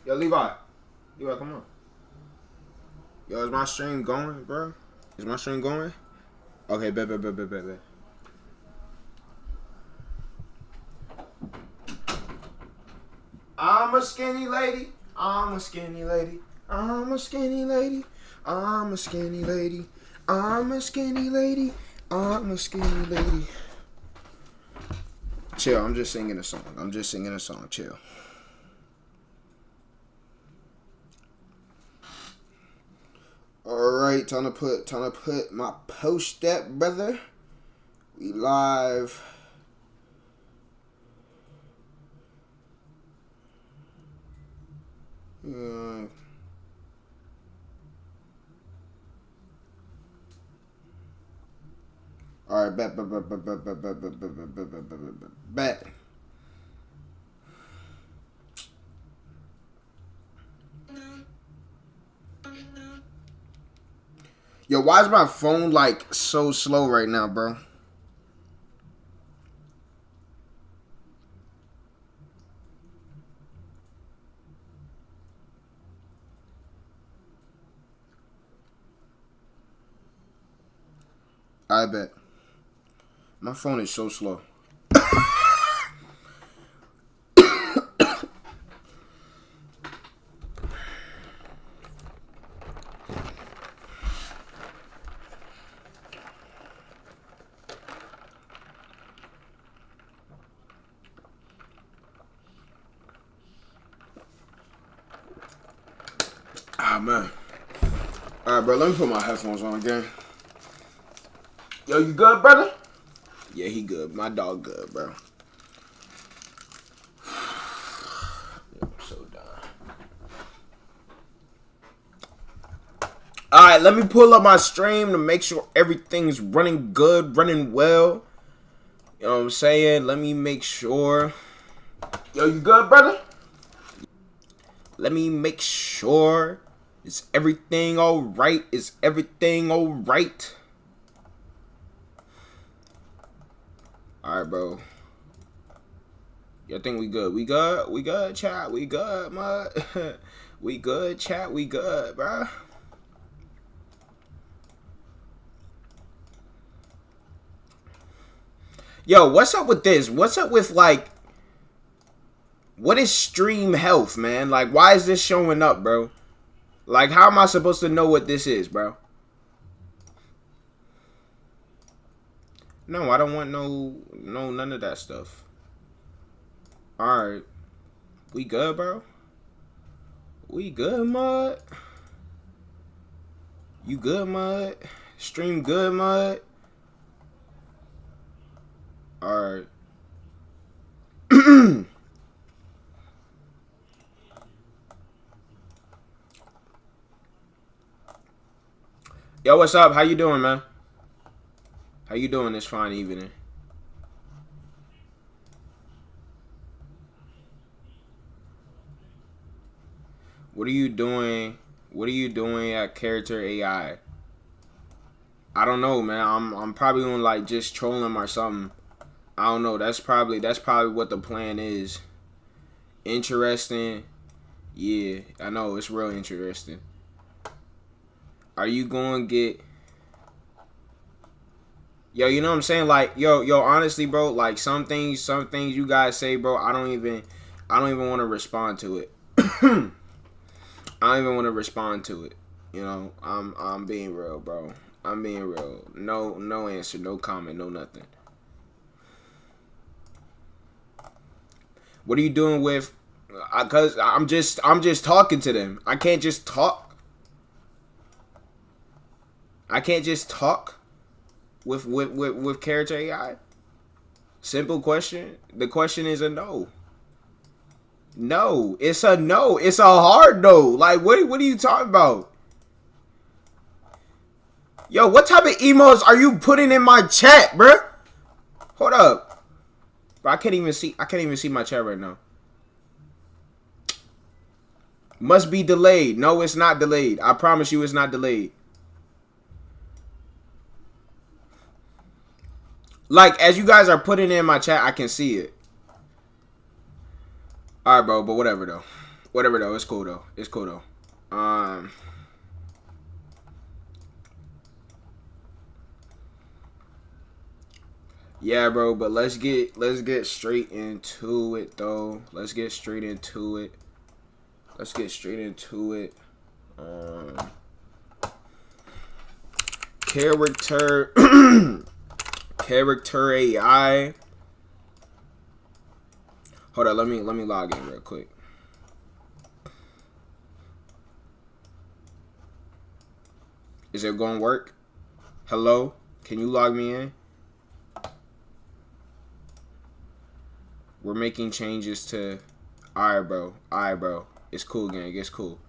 Yo, Levi. Levi, come on. Yo, is my stream going, bro? Is my stream going? Okay, bet. I'm a skinny lady. I'm a skinny lady. I'm a skinny lady. I'm a skinny lady. I'm a skinny lady. I'm a skinny lady. Chill, I'm just singing a song. I'm just singing a song. Chill. Alright, time to put my post up, brother. We live. Alright, bet. Yo, why is my phone like so slow right now, bro? I bet. My phone is so slow. Ah, man. Alright, bro, let me put my headphones on again. Yo, you good, brother? Yeah, he good. My dog good, bro. I'm so done. Alright, let me pull up my stream to make sure everything's running good, running well. You know what I'm saying? Let me make sure. Yo, you good, brother? Let me make sure. Is everything alright? Is everything alright? Alright, bro. Y'all think we good? We good? We good, chat? We good, mud? We good, chat? We good, bro? Yo, what's up with this? What's up with, like... What is stream health, man? Like, why is this showing up, bro? Like, how am I supposed to know what this is, bro? No, I don't want none of that stuff. Alright. We good, bro? We good, mud? You good, mud? Stream good, mud? Alright. Yo, what's up? How you doing, man? How you doing this fine evening? What are you doing? What are you doing at Character AI? I don't know, man. I'm probably on like just trolling or something. I don't know. That's probably what the plan is. Interesting. Yeah, I know it's real interesting. Are you going to get... Yo, you know what I'm saying? Like, yo, honestly, bro, like some things you guys say, bro, I don't even want to respond to it. I don't even want to respond to it. You know, I'm being real, bro. I'm being real. No answer, no comment, no nothing. What are you doing with... Cause I'm just talking to them. I can't just talk. I can't just talk with Character AI. Simple question. The question is a no. No, it's a no. It's a hard no. Like, what are you talking about? Yo, what type of emails are you putting in my chat, bro? Hold up. Bro, I can't even see my chat right now. Must be delayed. No, it's not delayed. I promise you it's not delayed. Like, as you guys are putting in my chat, I can see it. Alright, bro, but whatever, though. Whatever though, it's cool though. It's cool though. Yeah, bro, but let's get straight into it though. Let's get straight into it. Character character AI. Hold on, let me log in real quick. Is it gonna work? Hello? Can you log me in? We're making changes to... Alright, bro. It's cool, gang. It's cool.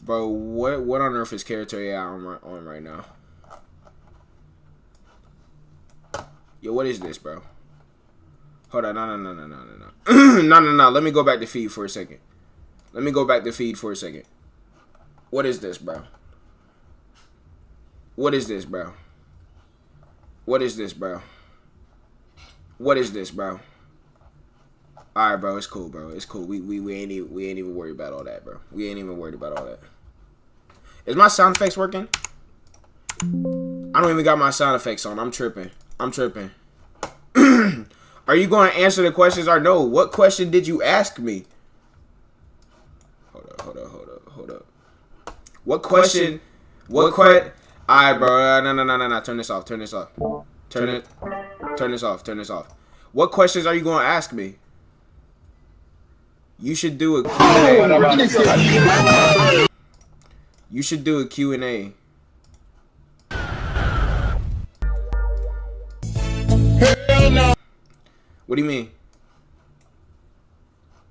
Bro, what on earth is character AI on right now? Yo, what is this, bro? Hold on. No. Let me go back to feed for a second. What is this, bro? What is this, bro? Alright, bro, it's cool, bro. It's cool. We ain't even worried about all that, bro. Is my sound effects working? I don't even got my sound effects on. I'm tripping. Are you going to answer the questions or no? What question did you ask me? Hold up. What question? Alright, bro. No. Turn this off. Turn this off. What questions are you going to ask me? You should do a Q&A. You should do a Q&A. Hell no. What do you mean?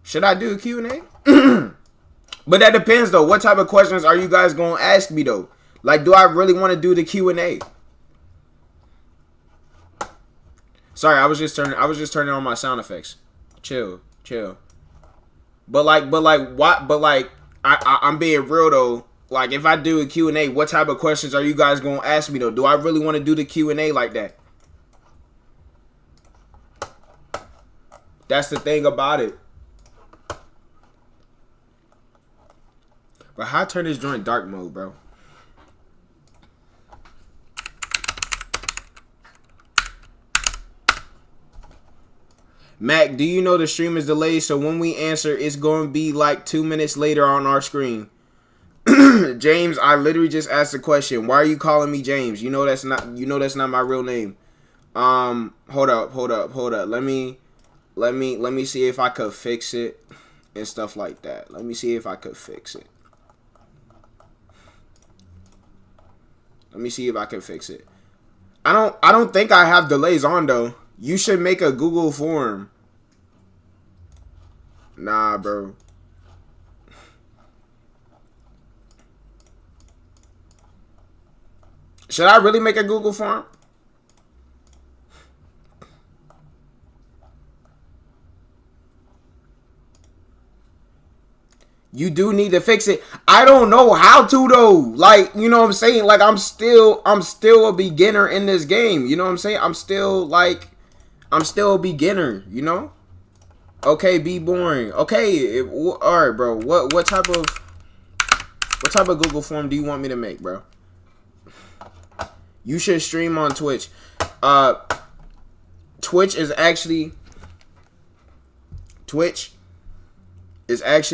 Should I do a Q&A? But that depends though. What type of questions are you guys going to ask me though? Like, do I really want to do the Q&A? Sorry, I was just turning on my sound effects. Chill. I'm being real though. Like, if I do a Q&A, what type of questions are you guys going to ask me though? Do I really want to do the Q&A like that? That's the thing about it. But how I turn this joint dark mode, bro? Mac, do you know the stream is delayed, so when we answer, it's going to be like 2 minutes later on our screen? James, I literally just asked a question. Why are you calling me James? You know that's not my real name. Hold up. Let me see if I could fix it and stuff like that. I don't think I have delays on though. You should make a Google form. Nah, bro. Should I really make a Google form? You do need to fix it. I don't know how to though. Like, you know what I'm saying? Like, I'm still a beginner in this game. You know what I'm saying? I'm still a beginner, you know? Okay, be boring. Okay, all right, bro. What type of Google form do you want me to make, bro? You should stream on Twitch. Twitch is actually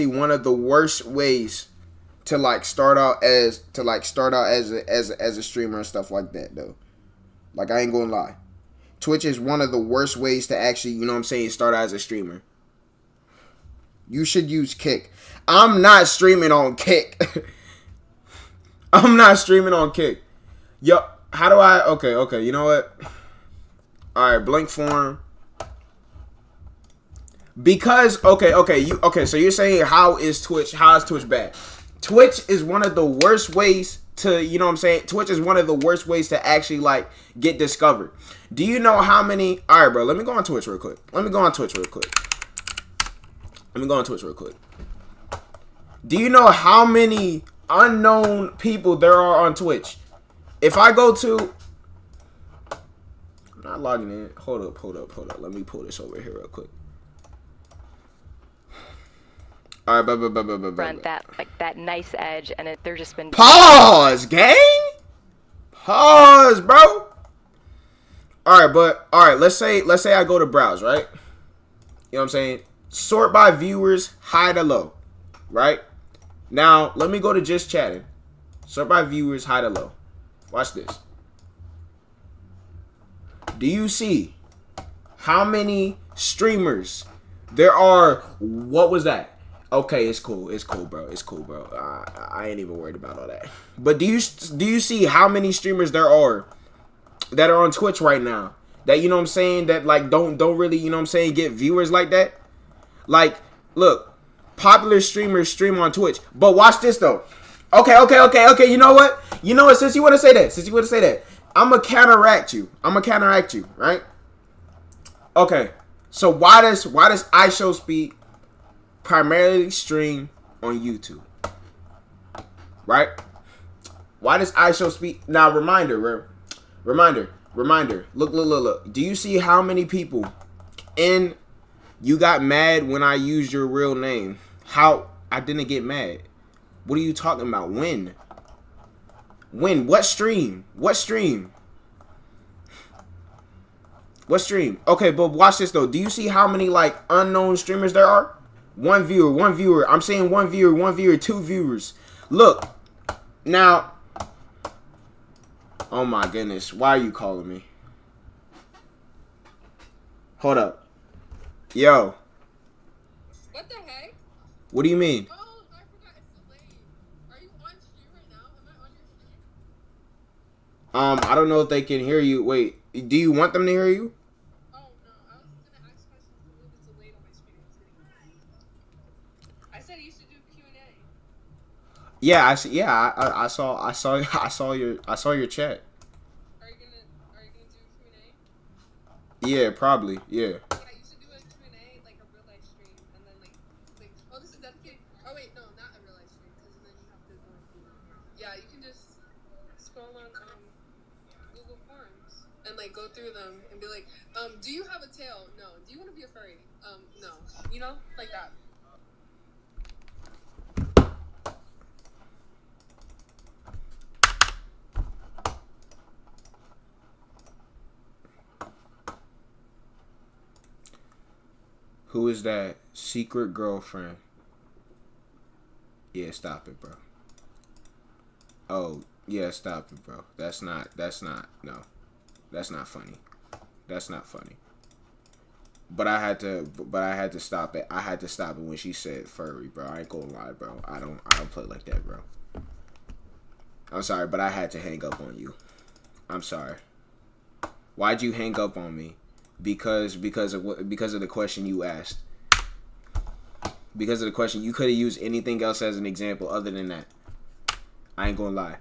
one of the worst ways to start out as a streamer and stuff like that though. Like, I ain't gonna lie. Twitch is one of the worst ways to actually, you know what I'm saying, start out as a streamer. You should use Kick. I'm not streaming on Kick. Yo, how do I... Okay, you know what? Alright, blank form. Because, so you're saying how is Twitch bad? Twitch is one of the worst ways to, you know what I'm saying? Twitch is one of the worst ways to actually, get discovered. Do you know how many... Alright, bro, let me go on Twitch real quick. Do you know how many unknown people there are on Twitch? If I go to... I'm not logging in. Hold up. Let me pull this over here real quick. All right, but. That like that nice edge, and they're just been Pause, gang. Pause, bro. All right, but all right. Let's say I go to browse, right? You know what I'm saying? Sort by viewers, high to low, right? Now let me go to just chatting. Sort by viewers, high to low. Watch this. Do you see how many streamers there are? What was that? Okay, it's cool. It's cool, bro. It's cool, bro. I ain't even worried about all that. But do you see how many streamers there are that are on Twitch right now? That, you know what I'm saying, that like don't really, you know what I'm saying, get viewers like that? Like, look, popular streamers stream on Twitch. But watch this though. Okay. You know what? Since you want to say that, I'ma counteract you, right? Okay. So why does iShowSpeed primarily stream on YouTube, right? Why does iShowSpeed? Now, reminder. Look. Do you see how many people in You Got Mad When I Used Your Real Name? How I didn't get mad? What are you talking about? When? What stream? Okay, but watch this though. Do you see how many like unknown streamers there are? One viewer. I'm saying one viewer, 2 viewers. Look, now. Oh my goodness, why are you calling me? Hold up. Yo. What the heck? What do you mean? Oh, I forgot it's delayed. Are you on stream right now? Am I on your stream? I don't know if they can hear you. Wait, do you want them to hear you? Oh, no. I was gonna ask questions to move it's delayed on my screen. I said you should do Q&A. Yeah, I saw your chat. Are you gonna do Q&A? Yeah, probably. Yeah. Yeah, you should do a Q&A, like a real life stream, and then like, oh, this is dedicated. Oh wait, no, not a real life stream, because then you have to go. Yeah, you can just scroll on Google Forms and like go through them and be like, do you have a tail? No. Do you want to be a furry? No. You know, like that. Who is that secret girlfriend? Yeah, stop it, bro. Oh, yeah, stop it, bro. That's not no. That's not funny. That's not funny. But I had to stop it. I had to stop it when she said furry, bro. I ain't gonna lie, bro. I don't play like that, bro. I'm sorry, but I had to hang up on you. I'm sorry. Why'd you hang up on me? Because of the question you asked. Because of the question, you could have used anything else as an example other than that. I ain't gonna lie.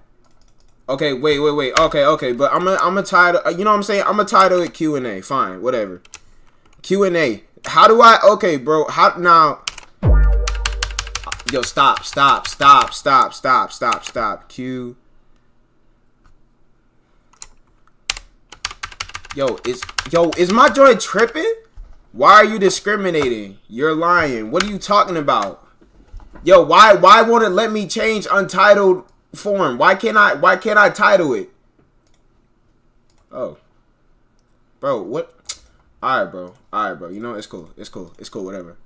Okay, wait. Okay, but I'm a title. You know what I'm saying? I'm a title it Q&A. Fine, whatever. Q&A. How do I? Okay, bro. How now? Yo, stop. Q. Yo, is my joint tripping? Why are you discriminating? You're lying. What are you talking about? Yo, why won't it let me change untitled form? Why can't I title it? Oh. Bro, what? Alright, bro. You know, it's cool, whatever.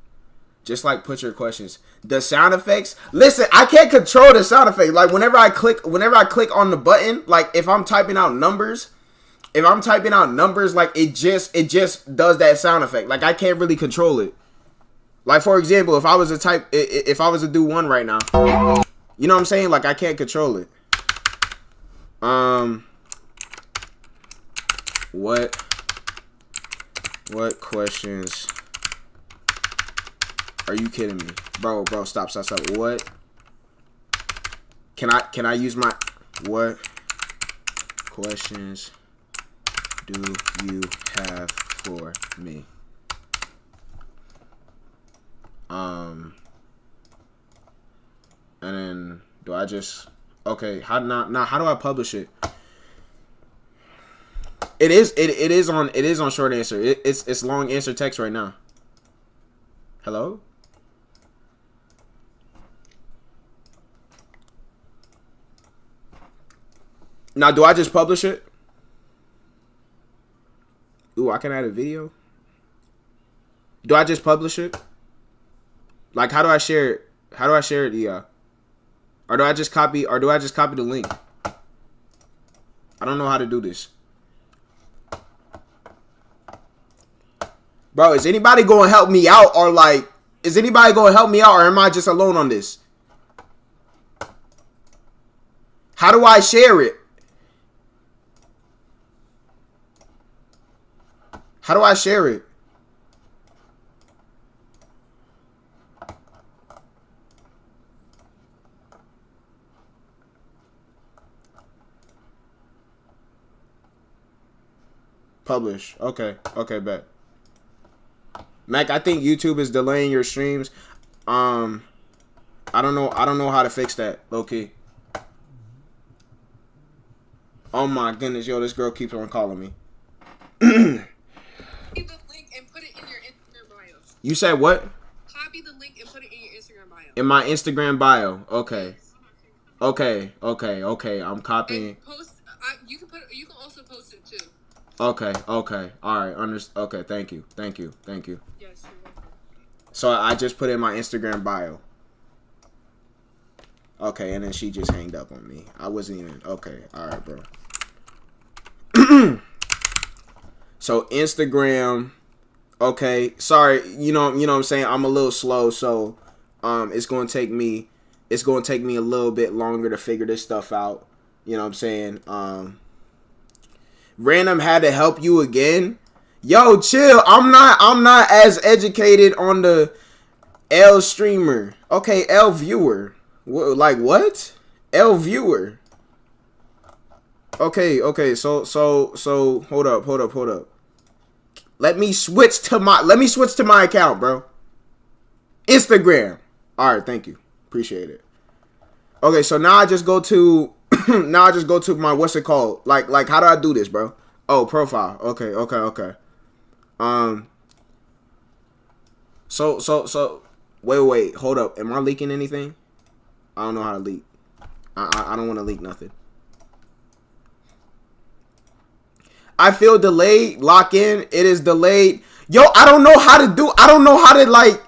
Just like put your questions. The sound effects. Listen, I can't control the sound effect. Like whenever I click on the button, like if I'm typing out numbers, like it just does that sound effect. Like I can't really control it. Like for example, if I was to do one right now, you know what I'm saying? Like I can't control it. What questions? Are you kidding me? Bro, stop. What? Can I use my what questions do you have for me? And then do I just how do I publish it? It is on short answer. It's long answer text right now. Hello? Now, do I just publish it? Ooh, I can add a video. Do I just publish it? Like, how do I share it? How do I share it, yeah? Or do I just copy the link? I don't know how to do this. Bro, is anybody going to help me out? Or like, is anybody going to help me out? Or am I just alone on this? How do I share it? How do I share it? Publish. Okay. Okay, bet. Mac, I think YouTube is delaying your streams. I don't know how to fix that, low-key. Oh my goodness, yo, this girl keeps on calling me. The link and put it in your Instagram bio. You said what? Copy the link and put it in your Instagram bio. In my Instagram bio. Okay. Okay. I'm copying. And post. You can also post it too. Okay. All right. Okay. Thank you. Yes, you're welcome. So I just put in my Instagram bio. Okay, and then she just hanged up on me. I wasn't even okay. All right, bro. So Instagram. Okay, sorry. You know what I'm saying. I'm a little slow, so it's gonna take me a little bit longer to figure this stuff out. You know what I'm saying. Random had to help you again. Yo, chill. I'm not as educated on the L streamer. Okay, L viewer. Like what? L viewer. Okay. So hold up. Let me switch to my account, bro. Instagram. All right, thank you. Appreciate it. Okay, so now I just go to my what's it called? Like how do I do this, bro? Oh, profile. Okay. So wait, hold up. Am I leaking anything? I don't know how to leak. I don't want to leak nothing. I feel delayed. Lock in. It is delayed. Yo, I don't know how to like.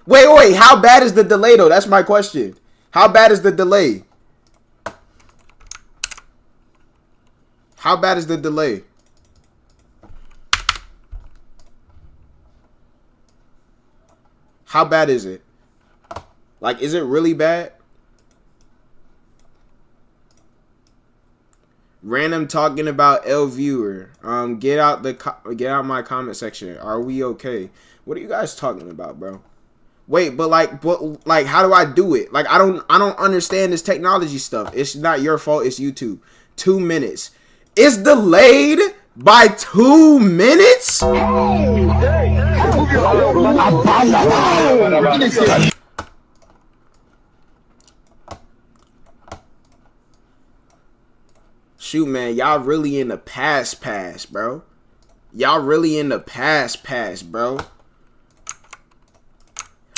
Wait. How bad is the delay though? That's my question. How bad is the delay? How bad is the delay? How bad is it? Like, is it really bad? Random talking about L viewer. Get out my comment section. Are we okay? What are you guys talking about, bro? Wait, but how do I do it? Like, I don't understand this technology stuff. It's not your fault. It's YouTube. 2 minutes. It's delayed by 2 minutes. Shoot, man, y'all really in the past, bro. Y'all really in the past, bro.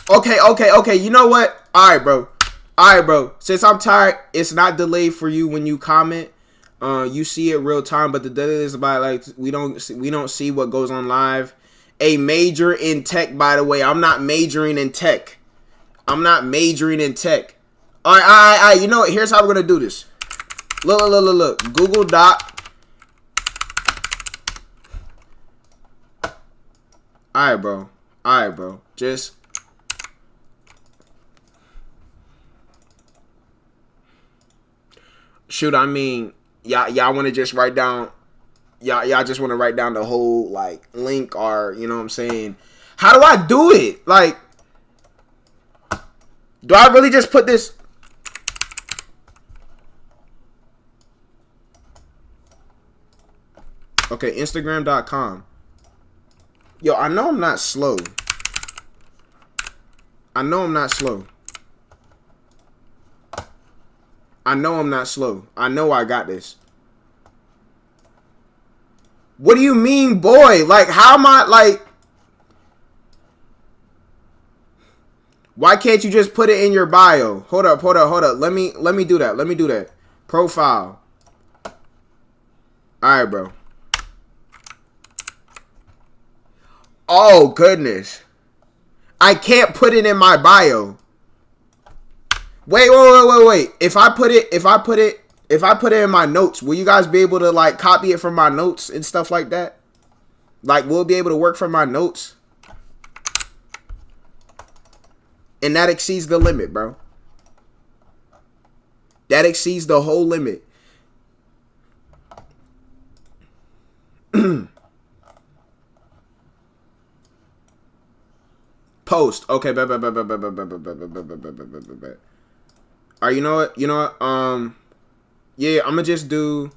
Okay. You know what? All right, bro. Since I'm tired, it's not delayed for you when you comment. You see it real time, but the delay is about like we don't see what goes on live. A major in tech, by the way. I'm not majoring in tech. All right. You know what? Here's how we're gonna do this. Look. Google Doc. All right, bro. Just. Shoot, I mean, y'all want to just write down, y'all just want to write down the whole, like, link or, you know what I'm saying? How do I do it? Like, do I really just put this? Okay, Instagram.com. Yo, I know I'm not slow. I know I'm I got this. What do you mean, boy? Like, how am I, like... Why can't you just put it in your bio? Hold up. Let me do that. Profile. All right, bro. Oh, goodness. I can't put it in my bio. Wait. If I put it in my notes, will you guys be able to like copy it from my notes and stuff like that? Like, we'll be able to work from my notes. And that exceeds the limit, bro. That exceeds the whole limit. Post. Okay, bet. Alright, you know what? Yeah, I'm gonna just do.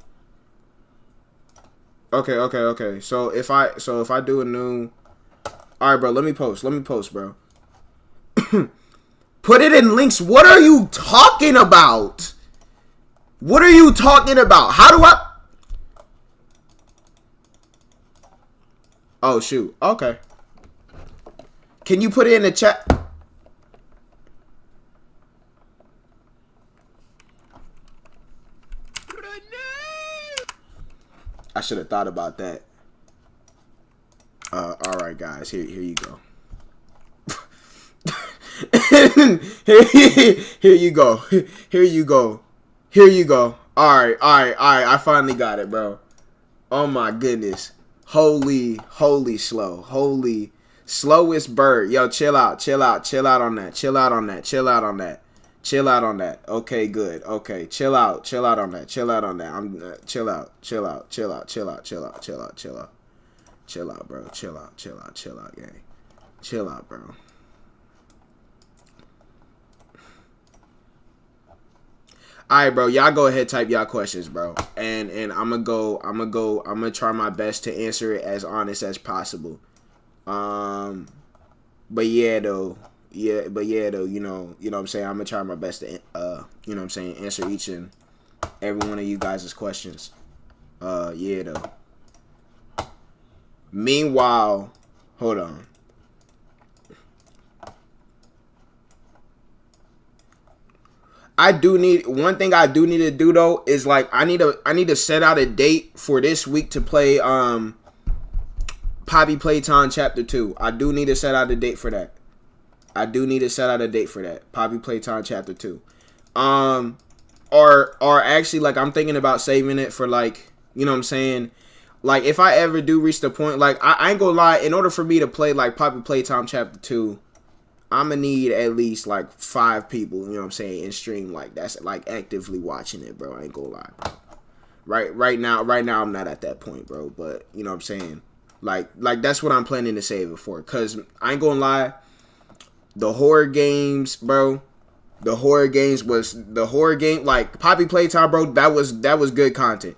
Okay. So if I do a new. Alright, bro, let me post, bro. Put it in links. What are you talking about? What are you talking about? How do I? Oh, shoot. Okay. Can you put it in the chat? I should have thought about that. All right, guys. Here you go. Here you go. All right. I finally got it, bro. Oh my goodness. Holy slowest bird. Yo, chill out on that. Okay, good. Okay, chill out on that. Chill out, bro. Chill out, gang. Chill out, bro. Alright, bro, y'all go ahead, type y'all questions, bro. And I'm gonna try my best to answer it as honest as possible. But yeah though, you know what I'm saying, I'm gonna try my best to you know what I'm saying, answer each and every one of you guys' questions. Yeah though. Meanwhile, hold on. One thing I do need to do though is like I need to set out a date for this week to play Poppy Playtime Chapter 2. I do need to set out a date for that. Poppy Playtime Chapter 2. Or actually, like, I'm thinking about saving it for, like, you know what I'm saying? Like, if I ever do reach the point, like, I ain't gonna lie, in order for me to play, like, Poppy Playtime Chapter 2, I'm gonna need at least, like, 5 people, you know what I'm saying, in stream, like, that's, like, actively watching it, bro. I ain't gonna lie, bro. Right now, I'm not at that point, bro, but, you know what I'm saying? Like, that's what I'm planning to save it for, because I ain't gonna lie, the horror games, bro, like, Poppy Playtime, bro, that was good content.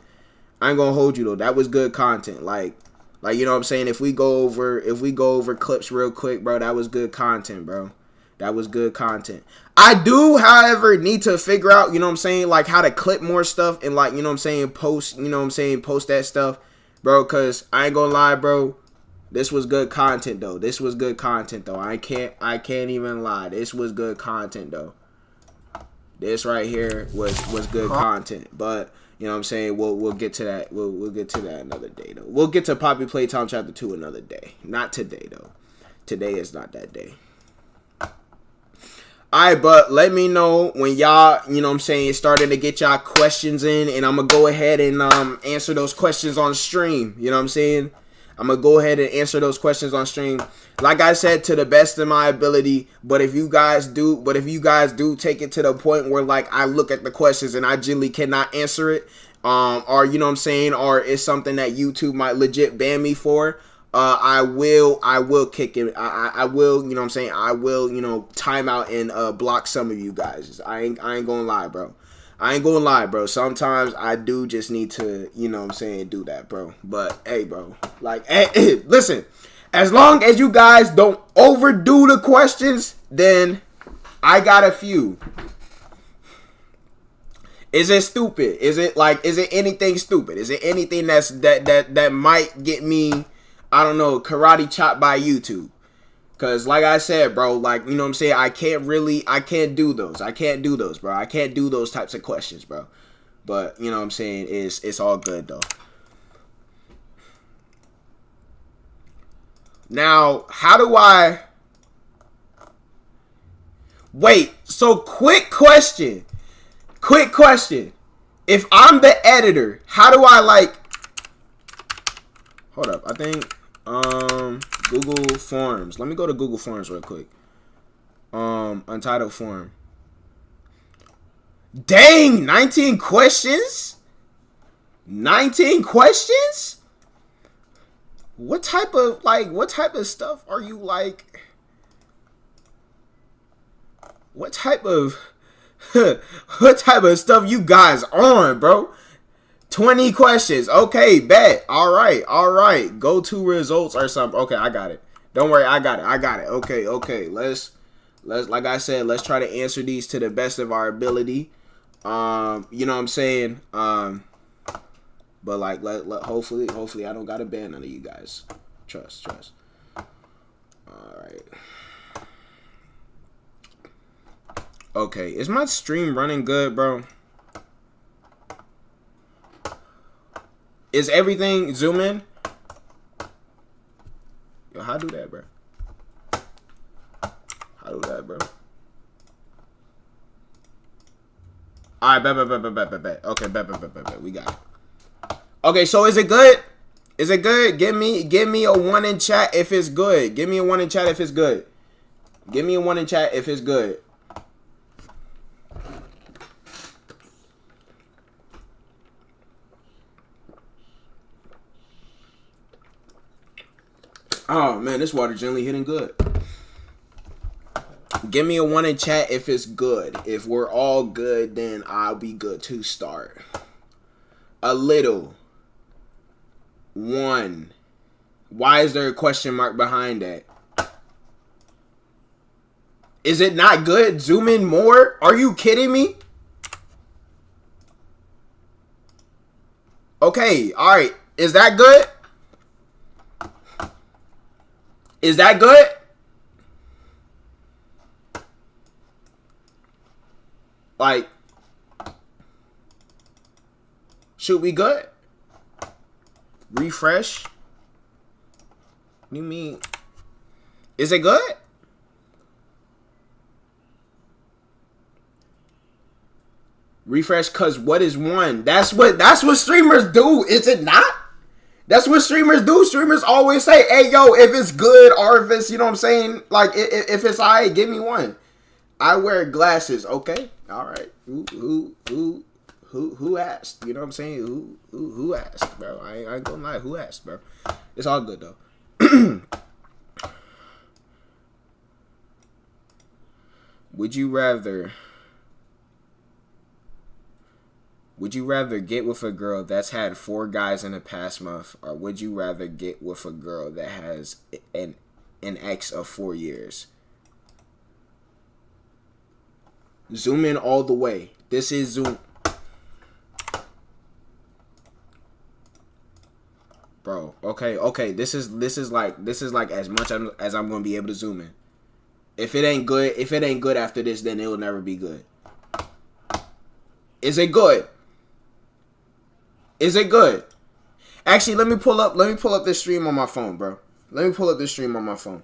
I ain't gonna hold you, though, that was good content, like, you know what I'm saying, if we go over clips real quick, bro, that was good content, bro. That was good content. I do, however, need to figure out, you know what I'm saying, like, how to clip more stuff and, like, you know what I'm saying, post that stuff, bro, because I ain't gonna lie, bro, this was good content, though. I can't even lie. This was good content, though. This right here was good content, but you know what I'm saying, we'll get to that. We'll get to that another day, though. We'll get to Poppy Playtime Chapter 2 another day. Not today, though. Today is not that day. Alright, but let me know when y'all, you know what I'm saying, starting to get y'all questions in, and I'm gonna go ahead and answer those questions on stream. You know what I'm saying? I'm gonna go ahead and answer those questions on stream. Like I said, to the best of my ability. But if you guys do take it to the point where, like, I look at the questions and I generally cannot answer it, or you know what I'm saying, or it's something that YouTube might legit ban me for, I will kick it. I will, you know what I'm saying, I will, you know, time out and block some of you guys. I ain't gonna lie, bro. Sometimes I do just need to, you know what I'm saying, do that, bro. But, hey, bro. Like, hey, listen. As long as you guys don't overdo the questions, then I got a few. Is it stupid? Is it anything stupid? Is it anything that might get me, I don't know, karate chopped by YouTube? Because, like I said, bro, like, you know what I'm saying, I can't do those, bro. I can't do those types of questions, bro. But, you know what I'm saying, it's all good, though. Now, how do I... Wait, so quick question. Quick question. If I'm the editor, how do I, like... Hold up, I think... Google Forms. Let me go to Google Forms real quick. Untitled form. Dang, 19 questions? 19 questions? What type of stuff are you like? What type of stuff you guys on, bro? 20 questions. Okay, bet. All right. Go to results or something. Okay, I got it. Don't worry, I got it. Okay. Let's like I said, let's try to answer these to the best of our ability. You know what I'm saying? But like hopefully I don't gotta ban none of you guys. Trust. Alright. Okay, is my stream running good, bro? Is everything zoom in? Yo, how do that, bro? Alright, bet. Okay, bet. We got it. Okay, so is it good? Is it good? Give me a 1 in chat if it's good. Give me a 1 in chat if it's good. Give me a 1 in chat if it's good. Oh man, this water gently hitting good. Give me a 1 in chat if it's good. If we're all good, then I'll be good to start. A little. 1. Why is there a question mark behind that? Is it not good? Zoom in more? Are you kidding me? Okay, alright. Is that good? Is that good? Like, should we good? Refresh? What do you mean? Is it good? Refresh, cause what is 1? That's what streamers do, is it not? That's what streamers do. Streamers always say, hey, yo, if it's good or if it's, you know what I'm saying? Like, if it's all right, give me 1. I wear glasses. Okay. All right. Who asked? You know what I'm saying? Who asked, bro? I ain't gonna lie. Who asked, bro? It's all good, though. Would you rather get with a girl that's had 4 guys in the past month, or would you rather get with a girl that has an ex of 4 years? Zoom in all the way. This is zoom. Bro, okay. This is like as much as I'm gonna be able to zoom in. If it ain't good after this, then it will never be good. Is it good? Is it good? Actually, let me pull up this stream on my phone, bro. Let me pull up this stream on my phone.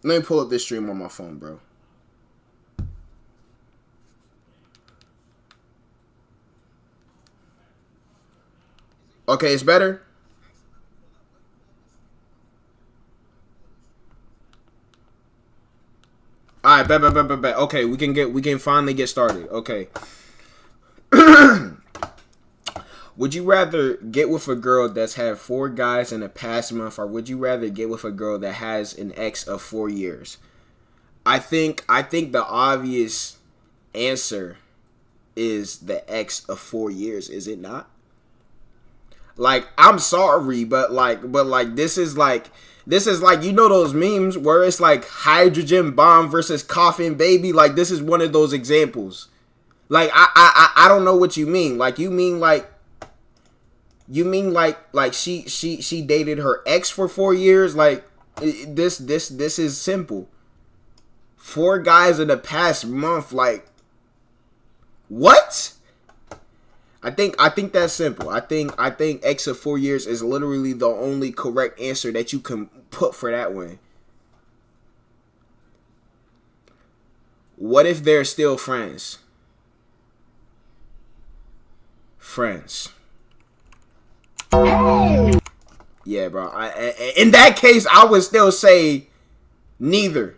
Let me pull up this stream on my phone, bro. Okay, it's better. All right, bet. Okay, we can finally get started. Okay. Would you rather get with a girl that's had 4 guys in the past month, or would you rather get with a girl that has an ex of 4 years? I think the obvious answer is the ex of 4 years, is it not? Like, I'm sorry, but this is like, you know those memes where it's like hydrogen bomb versus coffin baby? Like, this is one of those examples. Like, I don't know what you mean. Like, you mean like she dated her ex for 4 years? Like, this is simple. 4 guys in the past month, like, what? I think that's simple. I think X of 4 years is literally the only correct answer that you can put for that one. What if they're still friends? Friends. Yeah, bro. In that case, I would still say neither.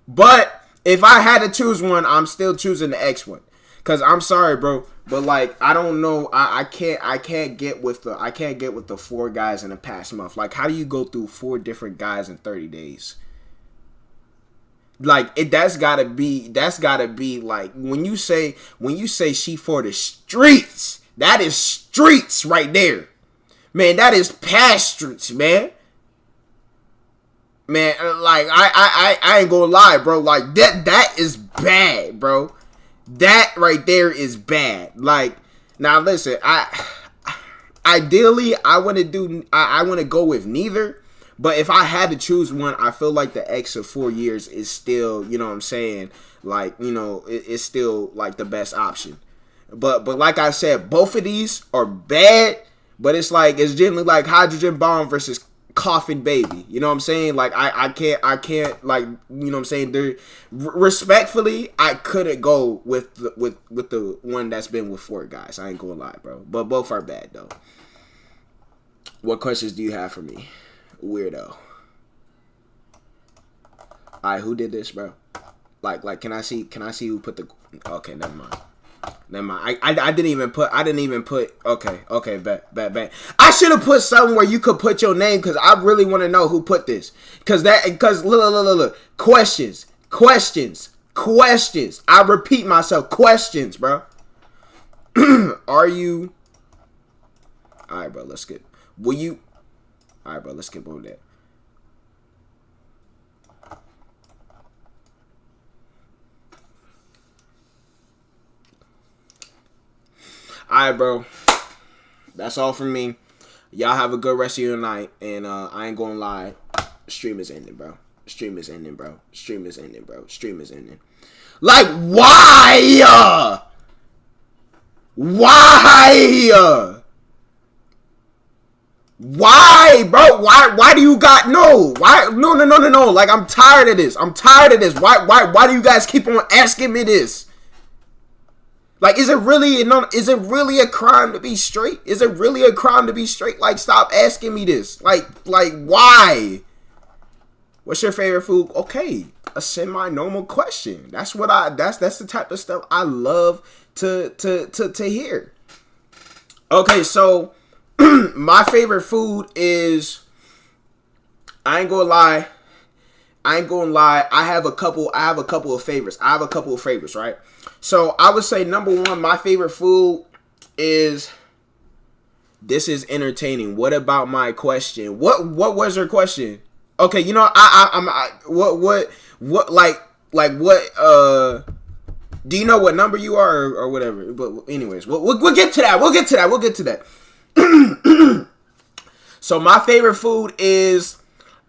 But if I had to choose one, I'm still choosing the X one. Cause I'm sorry, bro, but like I don't know, I can't get with the 4 guys in the past month. Like, how do you go through 4 different guys in 30 days? Like that's gotta be like when you say she for the streets, that is streets right there, man. That is past streets, man. Man, like I ain't gonna lie, bro. Like that is bad, bro. That right there is bad. Like, now listen, ideally I want to go with neither, but if I had to choose one, I feel like the X of 4 years is still, you know what I'm saying, like, you know, it's still like the best option. But like I said, both of these are bad, but it's generally like hydrogen bomb versus coffin baby. You know what I'm saying? Like I can't like, you know what I'm saying? Respectfully, I couldn't go with the one that's been with 4 guys. I ain't gonna lie, bro. But both are bad though. What questions do you have for me, weirdo? Alright, who did this, bro? Like can I see who put the? Okay, never mind. I didn't even put. Okay. Bet. I should have put something where you could put your name, because I really want to know who put this. Because look. Questions. I repeat myself. Questions, bro. Are you? All right, bro. Let's get. Will you? All right, bro. Let's get over that. Alright, bro. That's all from me. Y'all have a good rest of your night. And I ain't gonna lie. Stream is ending, bro. Stream is ending. Like, why? Why, bro? Why do you got no? Why? No. Like, I'm tired of this. Why do you guys keep on asking me this? Like, is it really a crime to be straight? Like, stop asking me this. Like, why? What's your favorite food? Okay, a semi-normal question. That's the type of stuff I love to hear. Okay, so my favorite food is, I ain't gonna lie. I have a couple of favorites. Right? So I would say number 1, my favorite food is. This is entertaining. What about my question? What was your question? Okay, you know, do you know what number you are, or whatever? But anyways, we'll get to that. So my favorite food is,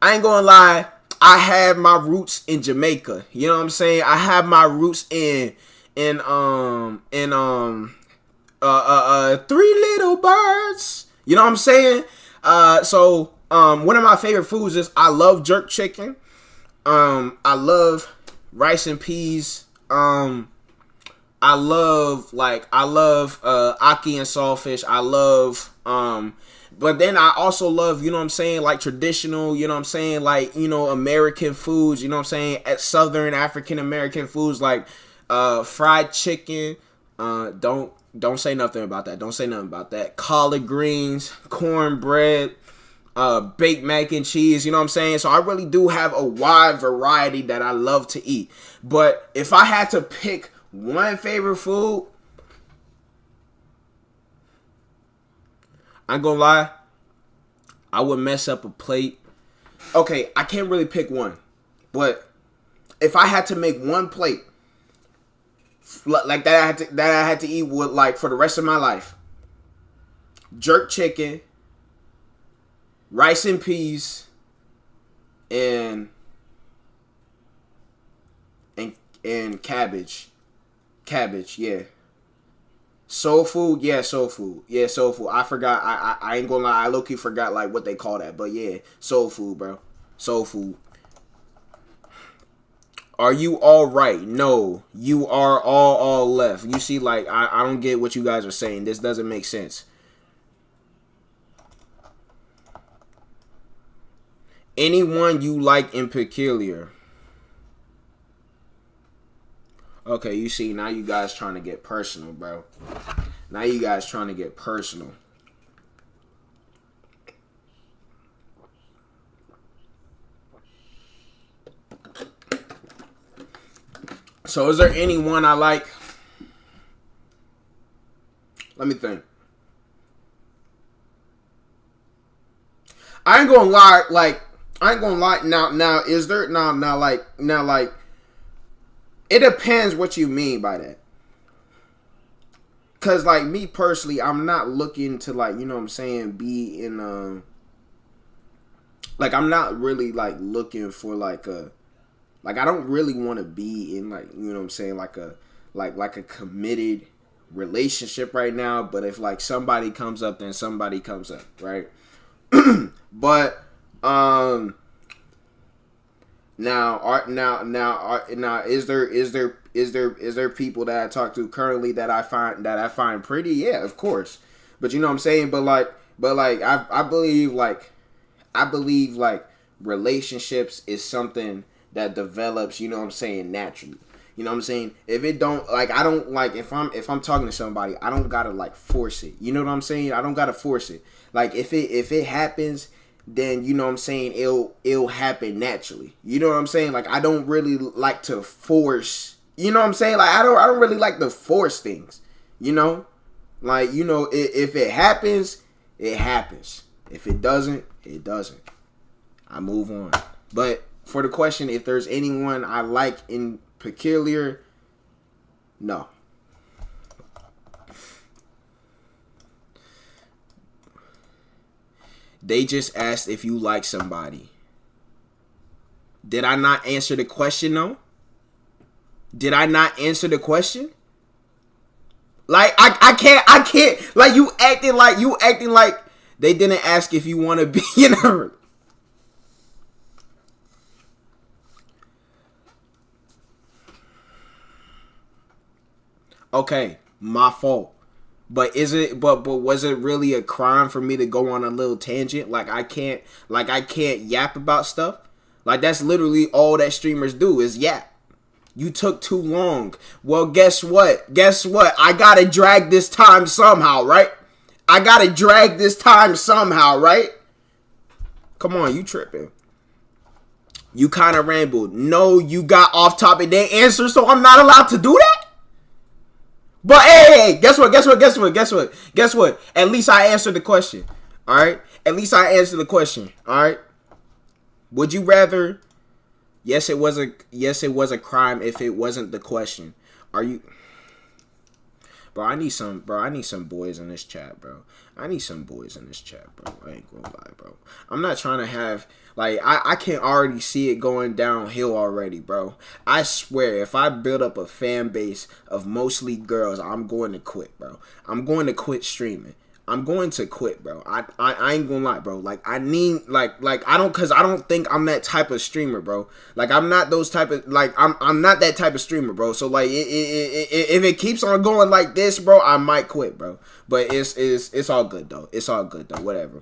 I ain't gonna lie, I have my roots in Jamaica. You know what I'm saying? I have my roots in 3 Little Birds. You know what I'm saying? So one of my favorite foods is, I love jerk chicken. I love rice and peas. I love ackee and saltfish. I love but then I also love, you know what I'm saying, like traditional, you know what I'm saying, like, you know, American foods, you know what I'm saying, at Southern African American foods, like fried chicken. Don't say nothing about that. Collard greens, cornbread, baked mac and cheese, you know what I'm saying? So I really do have a wide variety that I love to eat. But if I had to pick one favorite food, I ain't gonna lie, I would mess up a plate. Okay, I can't really pick one, but if I had to make one plate like that, I had to eat with, like, for the rest of my life: jerk chicken, rice and peas, and cabbage. Yeah. Soul food, yeah, soul food, yeah, soul food. I forgot. I ain't gonna lie. I low key forgot like what they call that, but yeah, soul food, bro. Soul food. Are you all right? No, you are all left. You see, like I don't get what you guys are saying. This doesn't make sense. Anyone you like in peculiar. Okay, you see, now you guys trying to get personal, bro. Now you guys trying to get personal. So is there anyone I like? Let me think. I ain't gonna lie, like, I ain't gonna lie. Now, is there, now, like, it depends what you mean by that. Cause, like, me personally, I'm not looking to, like, you know what I'm saying, be in, like, I'm not really, like, looking for, like, like, I don't really want to be in, like, you know what I'm saying, like a committed relationship right now. But if, like, somebody comes up, then somebody comes up, right? But, now, is there people that I talk to currently that I find pretty? Yeah, of course. But you know what I'm saying? But I believe relationships is something that develops, you know what I'm saying, naturally. You know what I'm saying? If it don't, like, I don't, like, if I'm talking to somebody, I don't gotta, like, force it. You know what I'm saying? I don't gotta force it. Like, if it happens, then, you know what I'm saying, it'll happen naturally. You know what I'm saying? Like, I don't really like to force, you know what I'm saying? Like, I don't really like to force things, you know? Like, you know, if it happens, it happens. If it doesn't, it doesn't. I move on. But for the question, if there's anyone I like in peculiar, no. They just asked if you like somebody. Did I not answer the question, though? Did I not answer the question? Like, I can't, like, you acting like they didn't ask if you want to be in a... Okay, my fault. But but was it really a crime for me to go on a little tangent? Like I can't yap about stuff? Like that's literally all that streamers do is yap. You took too long. Well, guess what? I gotta drag this time somehow, right? Come on, you tripping. You kind of rambled. No, you got off topic. They answer, so I'm not allowed to do that? But hey, guess what? At least I answered the question. All right? At least I answered the question. All right? Would you rather? Yes, it was a crime if it wasn't the question. Are you? Bro, I need some boys in this chat, bro. I ain't gonna lie, bro. I'm not trying to have, like, I can already see it going downhill already, bro. I swear, if I build up a fan base of mostly girls, I'm going to quit, bro. I'm going to quit streaming. I'm going to quit, bro. I ain't gonna lie, bro. Like, I need, like, I don't think I'm that type of streamer, bro. Like, I'm not those type of, like, I'm not that type of streamer, bro. So, like, if it keeps on going like this, bro, I might quit, bro. But it's all good, though. It's all good, though. Whatever.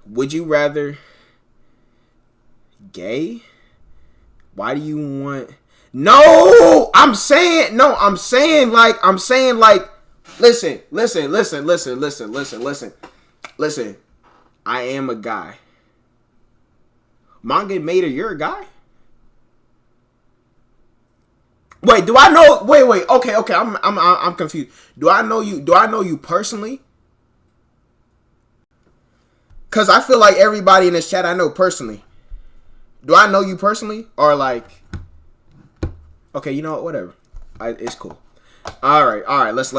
Would you rather gay? Why do you want... No! I'm saying, like, listen. I am a guy. Manga Mater, you're a guy? Wait, do I know? Wait. Okay. I'm confused. Do I know you personally? Cause I feel like everybody in this chat I know personally. Do I know you personally, or like? Okay, you know what? Whatever. It's cool. All right. Let's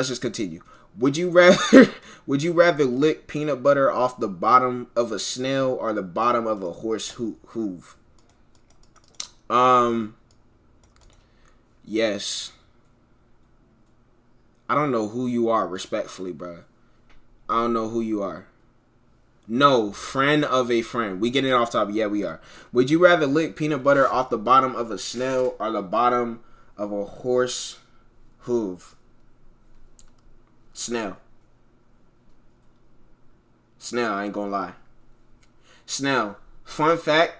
just continue. Would you rather lick peanut butter off the bottom of a snail or the bottom of a horse hoof? Yes. I don't know who you are, respectfully, bro. I don't know who you are. No, friend of a friend. We getting off topic. Yeah, we are. Would you rather lick peanut butter off the bottom of a snail or the bottom of a horse hoof? Snail. Snail, I ain't gonna lie. Snail. Fun fact.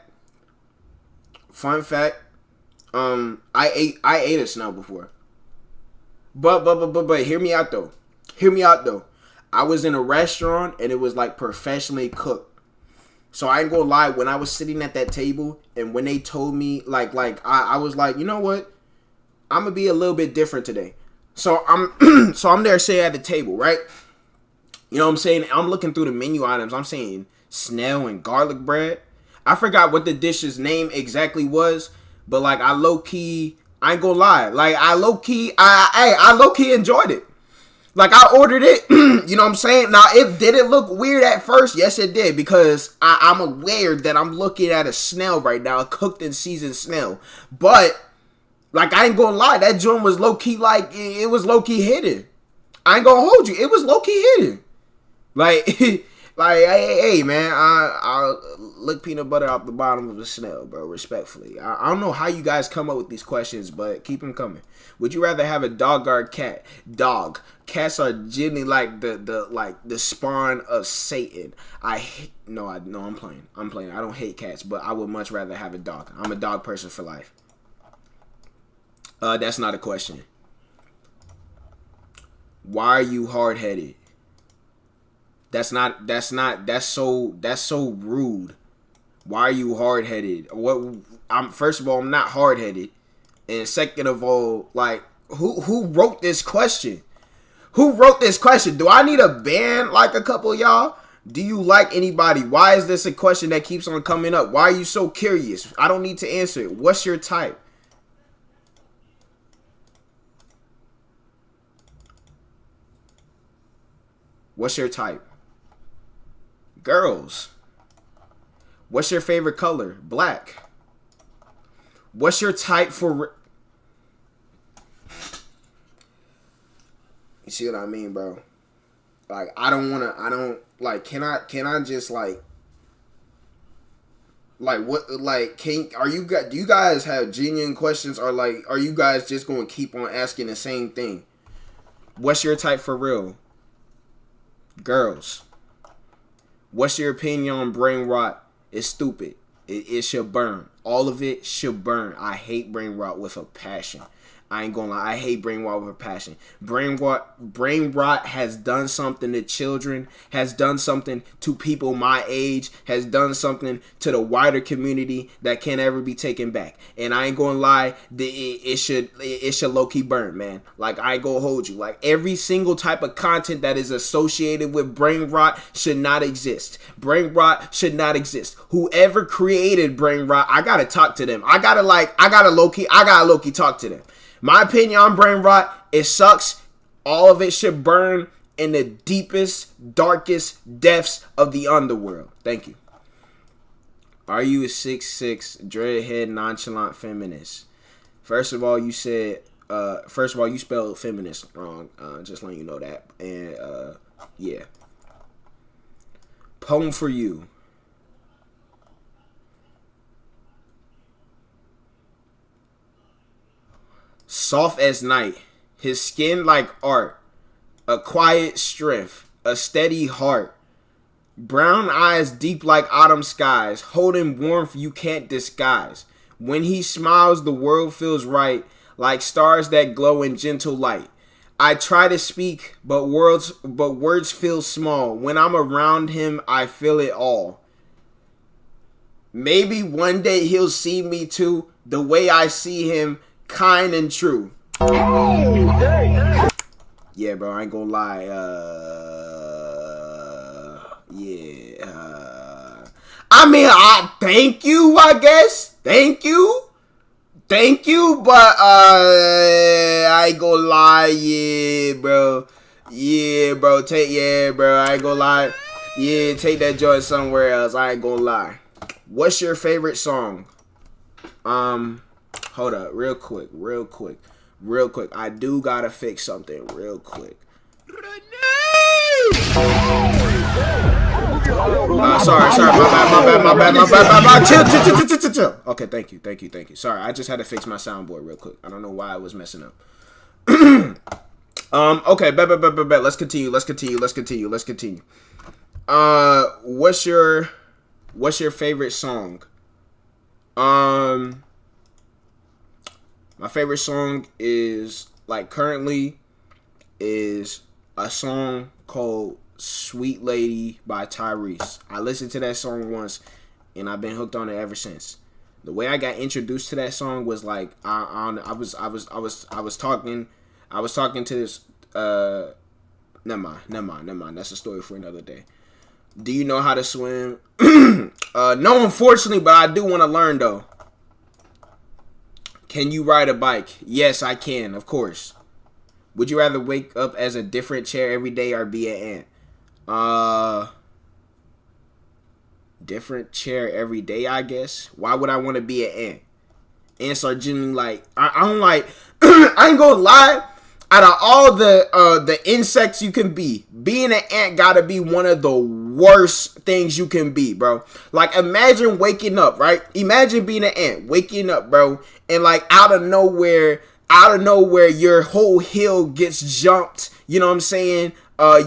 I ate a snail before. But hear me out though. I was in a restaurant and it was like professionally cooked. So I ain't gonna lie, when I was sitting at that table and when they told me I was like, you know what? I'm gonna be a little bit different today. So I'm there sitting at the table, right? You know what I'm saying? I'm looking through the menu items. I'm saying snail and garlic bread. I forgot what the dish's name exactly was, but like I low key, I ain't gonna lie, like I low key enjoyed it. Like I ordered it, you know what I'm saying? Now did it look weird at first? Yes, it did, because I'm aware that I'm looking at a snail right now, a cooked and seasoned snail. But like I ain't gonna lie, that joint was low key, like it was low key hidden. I ain't gonna hold you, it was low key hidden. Like, hey, man, I lick peanut butter off the bottom of a snail, bro, respectfully. I don't know how you guys come up with these questions, but keep them coming. Would you rather have a dog or a cat? Dog. Cats are generally like the spawn of Satan. I'm playing. I don't hate cats, but I would much rather have a dog. I'm a dog person for life. That's not a question. Why are you hard-headed? That's so rude. Why are you hard-headed? First of all, I'm not hard-headed. And second of all, like, who wrote this question? Who wrote this question? Do I need a band like a couple of y'all? Do you like anybody? Why is this a question that keeps on coming up? Why are you so curious? I don't need to answer it. What's your type? What's your type? Girls. What's your favorite color? Black. What's your type for... You see what I mean, bro? Like, can I just, do you guys have genuine questions, or, like, are you guys just going to keep on asking the same thing? What's your type for real? Girls. What's your opinion on brain rot? It's stupid. It should burn. All of it should burn. I hate brain rot with a passion. I ain't gonna lie. I hate brain rot with a passion. Brain rot has done something to children, has done something to people my age, has done something to the wider community that can't ever be taken back. And I ain't gonna lie, it should low-key burn, man. Like, I ain't gonna hold you. Like, every single type of content that is associated with brain rot should not exist. Brain rot should not exist. Whoever created brain rot, I gotta talk to them. I gotta low-key talk to them. My opinion on brain rot, it sucks. All of it should burn in the deepest, darkest depths of the underworld. Thank you. Are you a 6'6", dreadhead, nonchalant feminist? First of all, you spelled feminist wrong. Just letting you know that. And, yeah. Poem for you. Soft as night, his skin like art, a quiet strength, a steady heart, brown eyes deep like autumn skies, holding warmth you can't disguise. When he smiles, the world feels right, like stars that glow in gentle light. I try to speak, but words feel small. When I'm around him, I feel it all. Maybe one day he'll see me too, the way I see him. Kind and true. Yeah, bro, I ain't gonna lie. I mean, thank you, I guess. Thank you, but I ain't gonna lie. Yeah, bro, I ain't gonna lie. Yeah, take that joint somewhere else. I ain't gonna lie. What's your favorite song? Hold up, real quick. Real quick. I do gotta fix something real quick. Sorry, my bad. Chill. Okay, thank you. Sorry, I just had to fix my soundboard real quick. I don't know why I was messing up. Okay, bet. Let's continue. What's your favorite song? My favorite song is, like, currently is a song called Sweet Lady by Tyrese. I listened to that song once and I've been hooked on it ever since. The way I got introduced to that song was like I was talking to this never mind. That's a story for another day. Do you know how to swim? No, unfortunately, but I do want to learn though. Can you ride a bike? Yes, I can, of course. Would you rather wake up as a different chair every day or be an ant? Different chair every day, I guess. Why would I want to be an ant? Ants are generally like, I don't like, I ain't gonna lie. Out of all the insects you can be, being an ant gotta be one of the worst things you can be, bro. Like, imagine waking up, right? Imagine being an ant, waking up, bro, and like out of nowhere, your whole hill gets jumped. You know what I'm saying?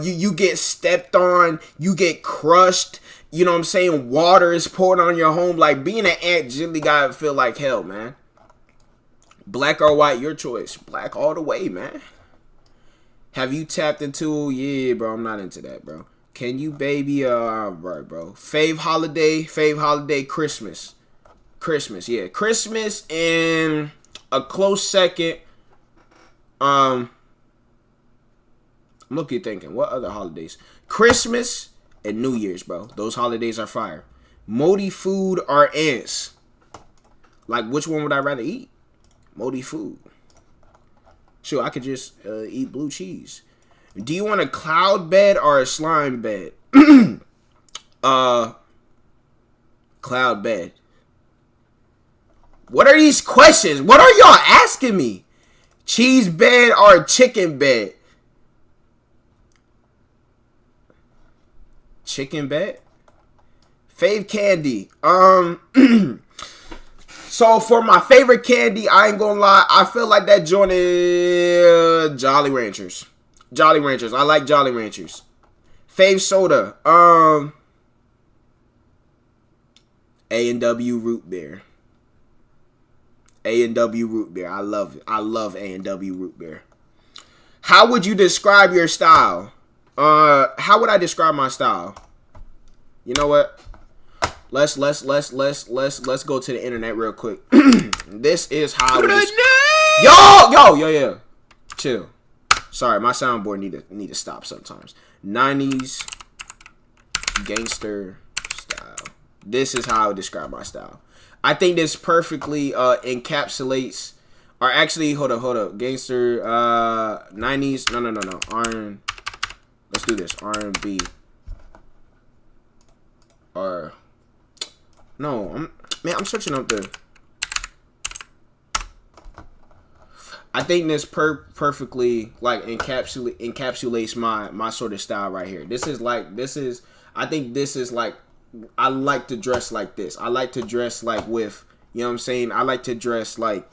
You get stepped on, you get crushed. You know what I'm saying? Water is poured on your home. Like, being an ant generally gotta feel like hell, man. Black or white, your choice. Black all the way, man. Have you tapped into? Yeah, bro, I'm not into that, bro. Can you baby? Right, bro. Fave holiday, Christmas. Yeah. Christmas and a close second. I'm looking thinking, what other holidays? Christmas and New Year's, bro. Those holidays are fire. Moldy food or ants? Like, which one would I rather eat? Moldy food. Sure, I could just eat blue cheese. Do you want a cloud bed or a slime bed? Cloud bed. What are these questions? What are y'all asking me? Cheese bed or chicken bed? Chicken bed? Fave candy. So for my favorite candy, I ain't gonna lie, I feel like that joint is Jolly Ranchers. I like Jolly Ranchers. Fave soda. A&W root beer. A&W root beer. I love it. I love A&W root beer. How would you describe your style? How would I describe my style? You know what? Let's go to the internet real quick. This is how Yo. Chill. Sorry, my soundboard need to stop sometimes. 90s gangster style. This is how I would describe my style. I think this perfectly encapsulates, or actually, hold up. Gangster 90s. No. R&B. Let's do this. R&B. Or no, I'm searching up the. I think this perfectly like encapsulates my sort of style right here. I think this is like, I like to dress like this. I like to dress like with, you know what I'm saying? I like to dress like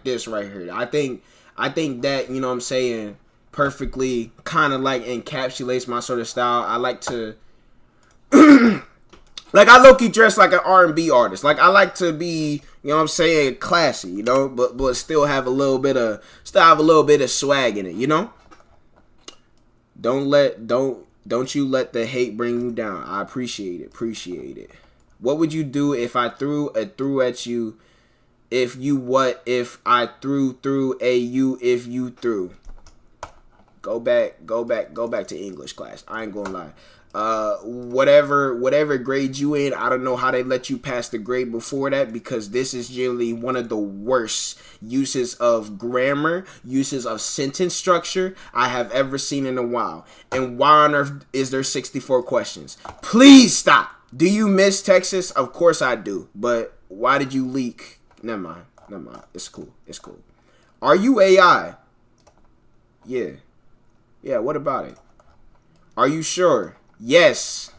this right here. I think that, you know what I'm saying, perfectly kind of like encapsulates my sort of style. I like to like, I low-key dress like an R&B artist. Like, I like to be, you know what I'm saying, classy, you know, but still have a little bit of swag in it, you know? Don't you let the hate bring you down. I appreciate it. What would you do if I threw at you? If I threw a you if you threw? Go back to English class. I ain't gonna lie. Whatever grade you in, I don't know how they let you pass the grade before that, because this is generally one of the worst uses of grammar, uses of sentence structure I have ever seen in a while. And why on earth is there 64 questions? Please stop. Do you miss Texas? Of course I do. But why did you leak? Never mind. It's cool. Are you AI? Yeah. Yeah, what about it? Are you sure? Yes.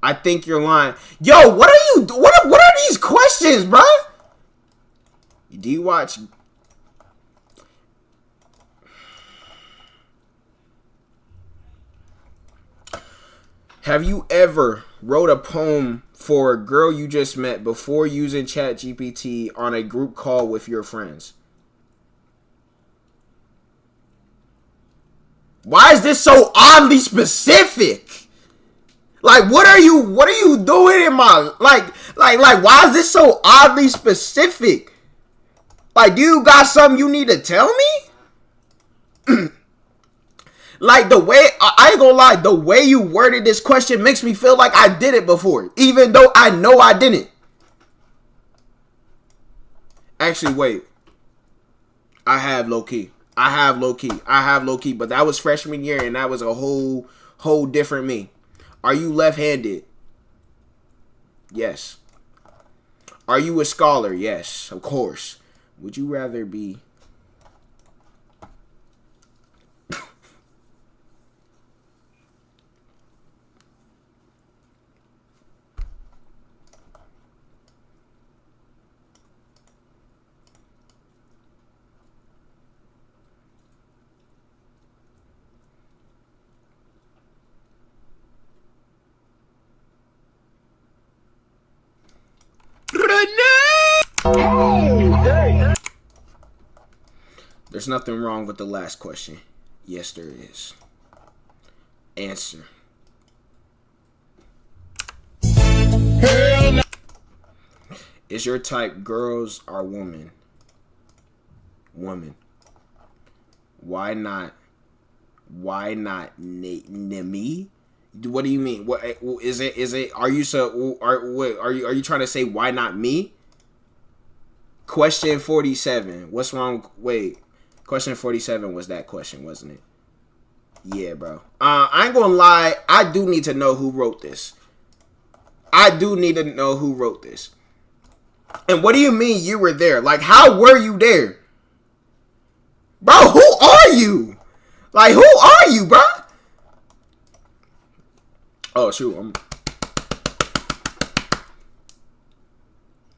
I think you're lying. Yo, what are you... What are these questions, bro? Do you watch... Have you ever wrote a poem for a girl you just met before using ChatGPT on a group call with your friends? Why is this so oddly specific? Like, what are you doing in my, like, why is this so oddly specific? Like, do you got something you need to tell me? Like, the way, I ain't gonna lie, the way you worded this question makes me feel like I did it before, even though I know I didn't. Actually, wait. I have low-key, but that was freshman year, and that was a whole different me. Are you left-handed? Yes. Are you a scholar? Yes, of course. Would you rather be... There's nothing wrong with the last question. Yes, there is. Answer. Hell no. Is your type girls or women? Woman. Why not? Why not me? What do you mean? What is it? Is it? Are you so? Are you trying to say why not me? Question 47. What's wrong? Wait. Question 47 was that question, wasn't it? Yeah, bro. I ain't gonna lie. I do need to know who wrote this. I do need to know who wrote this. And what do you mean you were there? Like, how were you there? Bro, who are you? Like, who are you, bro? Oh, shoot.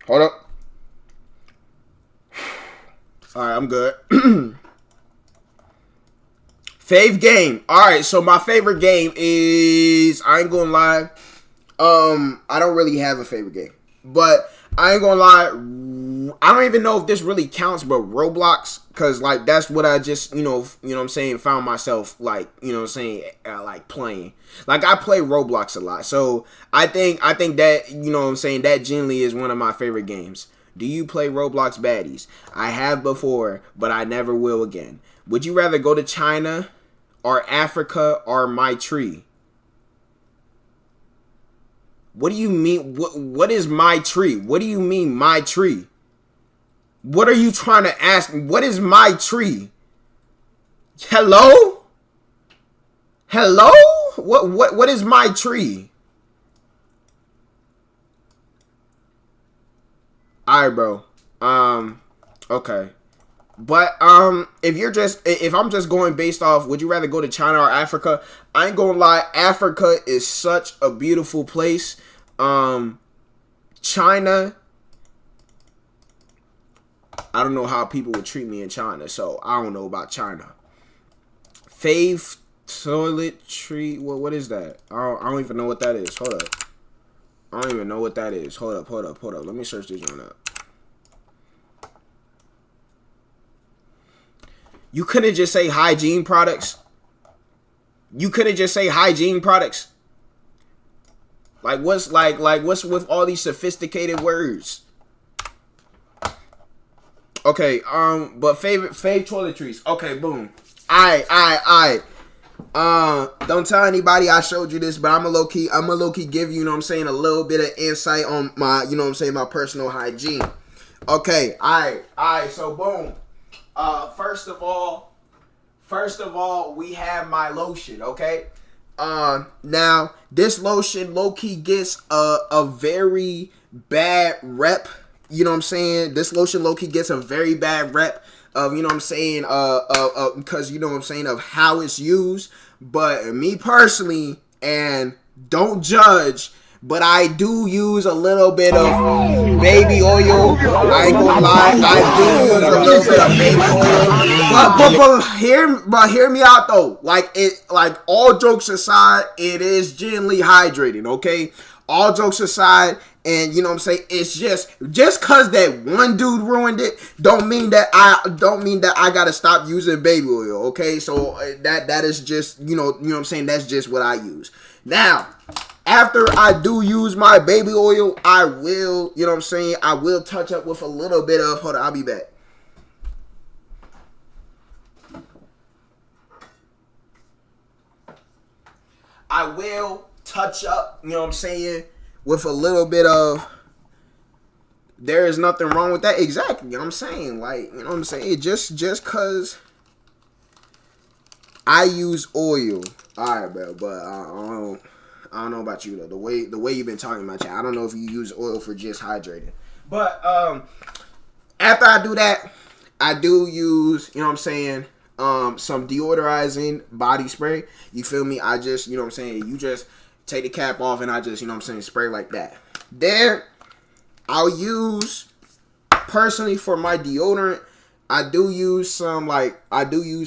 Hold up. Alright, I'm good. Fave game. Alright, so my favorite game is... I ain't gonna lie. I don't really have a favorite game. But I ain't gonna lie. I don't even know if this really counts, but Roblox. Because, like, that's what I just, you know what I'm saying, found myself, like, you know what I'm saying, like, playing. Like, I play Roblox a lot. So, I think that, you know what I'm saying, that generally is one of my favorite games. Do you play Roblox baddies? I have before, but I never will again. Would you rather go to China or Africa or my tree? What do you mean? What is my tree? What do you mean my tree? What are you trying to ask me? What is my tree? Hello? Hello? What is my tree? Alright, bro. Okay. But if I'm just going based off, would you rather go to China or Africa? I ain't gonna lie, Africa is such a beautiful place. China, I don't know how people would treat me in China, so I don't know about China. Fave toiletry, what is that? I don't even know what that is. Hold up. I don't even know what that is. Hold up. Let me search this one up. You couldn't just say hygiene products? You couldn't just say hygiene products? Like what's what's with all these sophisticated words? Okay, but fave toiletries. Okay, boom. I don't tell anybody I showed you this, but I'm a low key give you, you know what I'm saying, a little bit of insight on my, you know what I'm saying, my personal hygiene. Okay, so boom. First of all, we have my lotion, okay? Now, this lotion low-key gets a very bad rep. You know what I'm saying? This lotion low-key gets a very bad rep. of, you know what I'm saying, because, you know what I'm saying, of how it's used. But me personally, and don't judge, but I do use a little bit of baby oil. I ain't gonna lie, I do use a little bit of baby oil. But hear me out though. Like all jokes aside, it is genuinely hydrating. Okay, all jokes aside, and you know what I'm saying, it's just cause that one dude ruined it, don't mean that I gotta stop using baby oil. Okay, so that is just, you know what I'm saying, that's just what I use. Now, after I do use my baby oil, I will, you know what I'm saying, I will touch up with a little bit of, hold on, I'll be back. I will touch up, you know what I'm saying, with a little bit of, there is nothing wrong with that. Exactly, you know what I'm saying, like, you know what I'm saying, just cause I use oil, alright, bro, but I don't know about you though. The way you've been talking about it, I don't know if you use oil for just hydrating. But after I do that, I do use, you know what I'm saying, some deodorizing body spray. You feel me? I just, you know what I'm saying, you just take the cap off and I just, you know what I'm saying, spray like that. Then I'll use, personally for my deodorant, I do use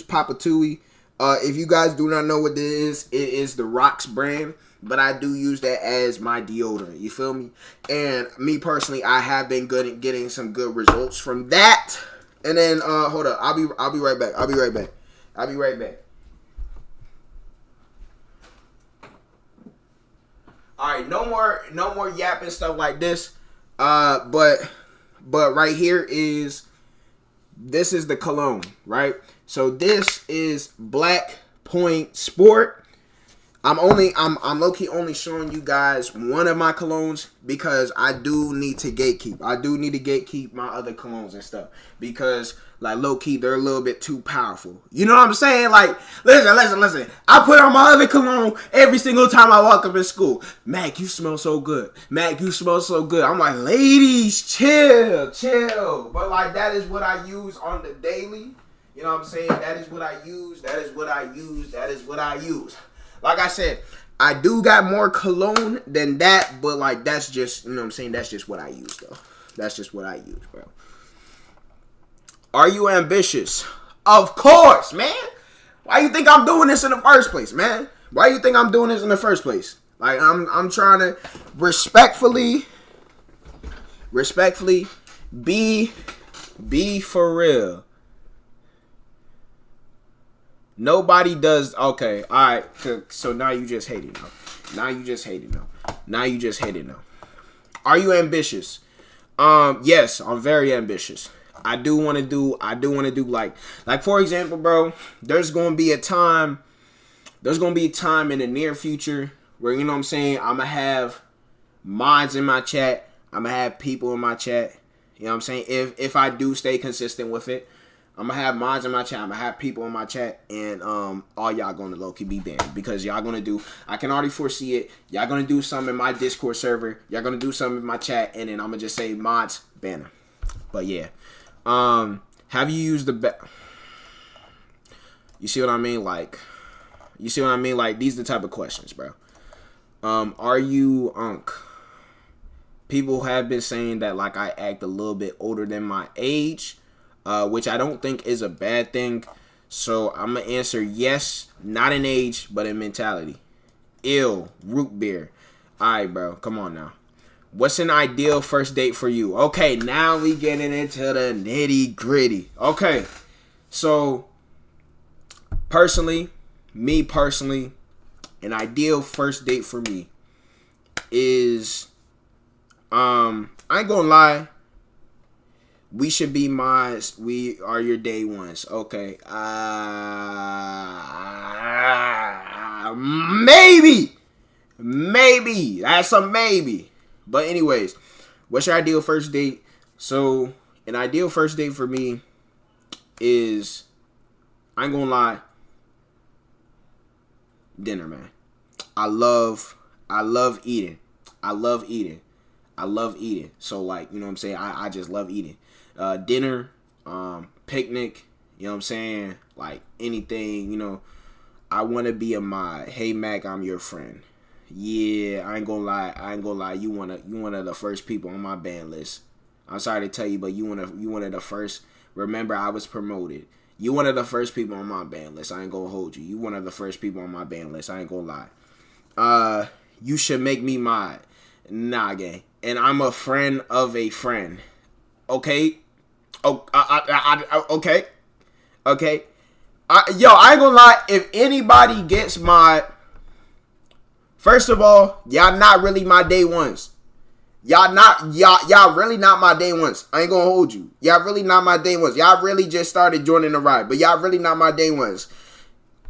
Papa Tui. If you guys do not know what this is, it is the Rocks brand. But I do use that as my deodorant. You feel me? And me personally, I have been good at getting some good results from that. And then hold up, I'll be right back. I'll be right back. All right, no more yapping stuff like this. But right here this is the cologne, right? So this is Black Point Sport. I'm low-key only showing you guys one of my colognes because I do need to gatekeep. I do need to gatekeep my other colognes and stuff because, like, low-key, they're a little bit too powerful. You know what I'm saying? Like, listen. I put on my other cologne every single time I walk up in school. Mac, you smell so good. Mac, you smell so good. I'm like, ladies, chill. But, like, that is what I use on the daily. You know what I'm saying? That is what I use. Like I said, I do got more cologne than that, but like that's just, you know what I'm saying, that's just what I use though. That's just what I use, bro. Are you ambitious? Of course, man. Why you think I'm doing this in the first place, man? Like I'm trying to respectfully be for real. Nobody does. Okay, all right. So now you just hate it now. Are you ambitious? Yes, I'm very ambitious. I do want to do like for example, bro. There's gonna be a time in the near future where, you know what I'm saying, I'm gonna have mods in my chat. I'm gonna have people in my chat. You know what I'm saying? If I do stay consistent with it. I'm going to have mods in my chat. I'm going to have people in my chat. And all y'all going to low-key be banned. Because y'all going to do... I can already foresee it. Y'all going to do something in my Discord server. Y'all going to do something in my chat. And then I'm going to just say mods, banner. But yeah. Have you used the... You see what I mean? Like... these are the type of questions, bro. Are you unk? People have been saying that, like, I act a little bit older than my age. Which I don't think is a bad thing. So I'm going to answer yes, not in age, but in mentality. Ill, root beer. All right, bro. Come on now. What's an ideal first date for you? Okay, now we getting into the nitty gritty. Okay, so me personally, an ideal first date for me is, I ain't gonna lie. We should be mods. We are your day ones. Okay. Maybe. That's a maybe. But anyways, what's your ideal first date? So, an ideal first date for me is, I ain't gonna lie, dinner, man. I love eating. So, like, you know what I'm saying? I just love eating. Dinner, picnic, you know what I'm saying? Like anything, you know. I want to be a mod. Hey Mac, I'm your friend. Yeah, I ain't gonna lie. You one of the first people on my ban list. I'm sorry to tell you, but you one of the first. Remember, I was promoted. You one of the first people on my ban list. I ain't gonna hold you. You one of the first people on my ban list. I ain't gonna lie. You should make me mod. Nah, gang. And I'm a friend of a friend. Okay. Oh, okay. Okay. Yo, I ain't gonna lie. If anybody gets mod, first of all, y'all not really my day ones. Y'all really not my day ones. I ain't gonna hold you. Y'all really not my day ones. Y'all really just started joining the ride, but y'all really not my day ones.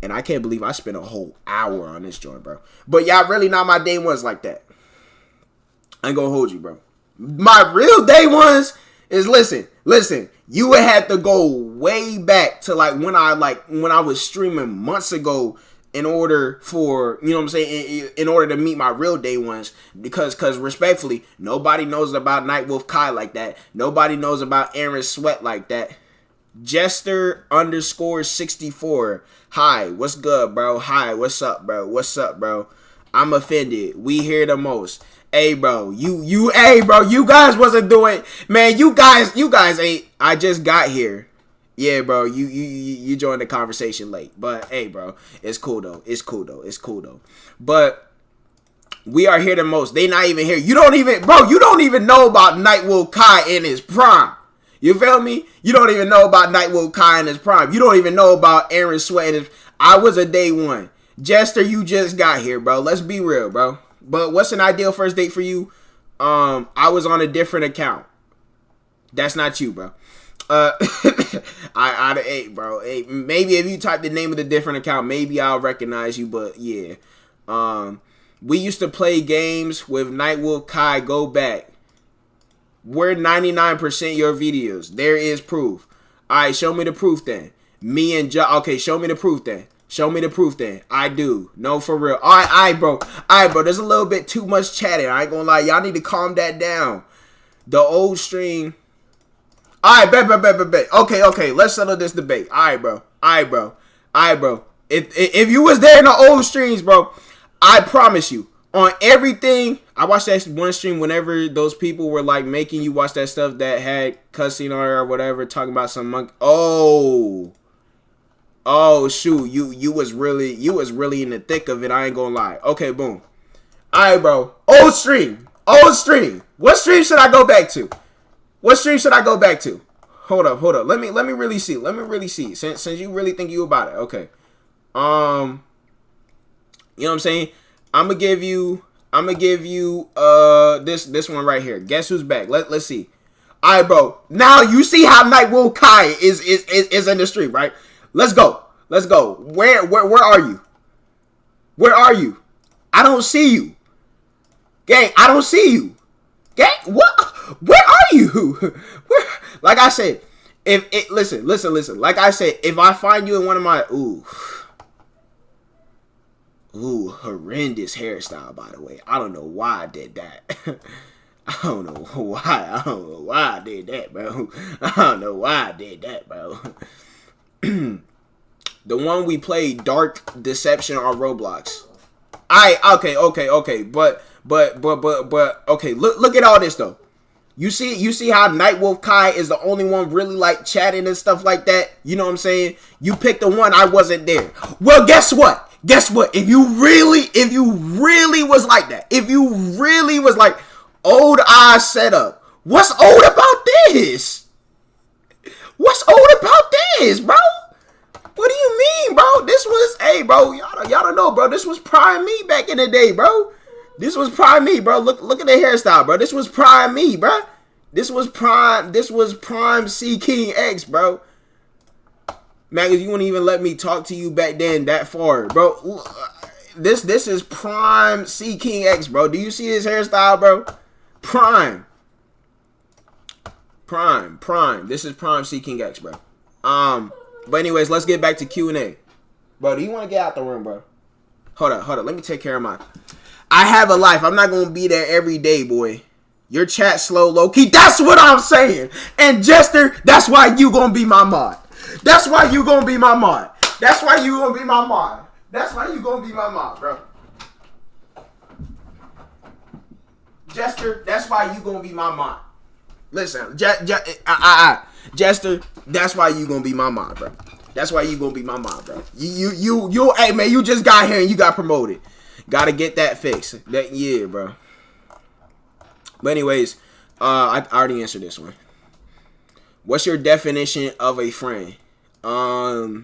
And I can't believe I spent a whole hour on this joint, bro. But y'all really not my day ones like that. I ain't gonna hold you, bro. My real day ones is listen. You would have to go way back to when I was streaming months ago in order for, you know what I'm saying, in order to meet my real day ones, because respectfully, nobody knows about Nightwolf Kai like that. Nobody knows about Aaron Sweat like that. Jester_64. Hi, what's good, bro? Hi, what's up, bro? What's up, bro? I'm offended. We hear the most. Hey, bro, you guys wasn't doing, man. You guys ain't. I just got here. Yeah, bro, you joined the conversation late, but hey, bro, it's cool though. But we are here the most. They not even here. You don't even know about Nightwolf Kai in his prime. You feel me? You don't even know about Nightwolf Kai in his prime. You don't even know about Aaron Sweat. I was a day one. Jester, you just got here, bro. Let's be real, bro. But what's an ideal first date for you? I was on a different account. That's not you, bro. I'd 8, bro. 8. Maybe if you type the name of the different account, maybe I'll recognize you. But yeah, we used to play games with Nightwolf Kai. Go back. We're 99% your videos. There is proof. All right, show me the proof then. Me and okay, show me the proof then. Show me the proof then. I do. No, for real. All right, bro. There's a little bit too much chatting. I ain't gonna lie. Y'all need to calm that down. The old stream. All right, bet. Okay. Let's settle this debate. All right, bro. If you was there in the old streams, bro, I promise you, on everything, I watched that one stream whenever those people were like making you watch that stuff that had cussing or whatever, talking about some monkey. Oh shoot, you was really in the thick of it. I ain't gonna lie. Okay, boom. All right, bro. Old stream. What stream should I go back to? Hold up. Let me really see. Since you really think you about it. Okay. You know what I'm saying? I'm gonna give you this one right here. Guess who's back? Let's see. All right, bro. Now you see how Nightwolf Kai is in the stream, right? Let's go. Where are you? I don't see you. Gang, I don't see you. Gang, what? Where are you? Like I said, listen. Like I said, if I find you in one of my horrendous hairstyle, by the way. I don't know why I did that. I don't know why I did that, bro. The one we played, Dark Deception on Roblox. Okay. But okay, look at all this though. You see how Nightwolf Kai is the only one really like chatting and stuff like that? You know what I'm saying? You picked the one, I wasn't there. Well, guess what? If you really was like that, if you really was like old eye setup, what's old about this? Bro? What do you mean, bro? This was, hey, bro, y'all don't know, bro. This was prime me back in the day, bro. Look at the hairstyle, bro. This was prime me, bro. This was prime C King X, bro. Magus, you wouldn't even let me talk to you back then that far, bro. This is prime C King X, bro. Do you see his hairstyle, bro? Prime. This is prime C King X, bro. But anyways, let's get back to Q&A. Bro, do you want to get out the room, bro? Hold up. Let me take care of mine. I have a life. I'm not going to be there every day, boy. Your chat slow, low key. That's what I'm saying. And Jester, that's why you gonna be my mod. That's why you gonna be my mod. That's why you gonna be my mod. That's why you gonna be my mod, bro. Jester, that's why you gonna be my mod. Listen, Jester, that's why you gonna be my mod, bro. That's why you gonna be my mod, bro. You, hey man, you just got here and you got promoted. Gotta get that fixed. That yeah, bro. But anyways, I already answered this one. What's your definition of a friend? A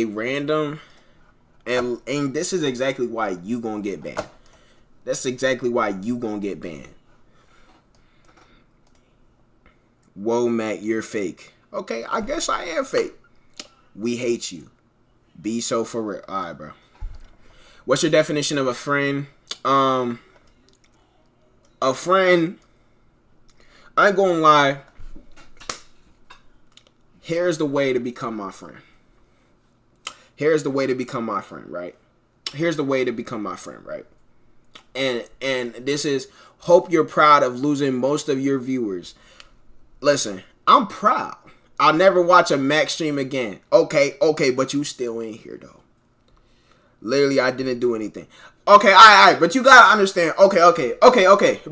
random, and this is exactly why you gonna get banned. That's exactly why you gonna get banned. Whoa, Matt, you're fake. Okay, I guess I am fake. We hate you. Be so for real. All right, bro. What's your definition of a friend? A friend, I ain't gonna lie. Here's the way to become my friend. Here's the way to become my friend, right? Here's the way to become my friend, right? And this is, hope you're proud of losing most of your viewers. Listen, I'm proud. I'll never watch a Mac stream again. Okay, but you still ain't here though. Literally, I didn't do anything. Okay, all right, but you gotta understand. Okay.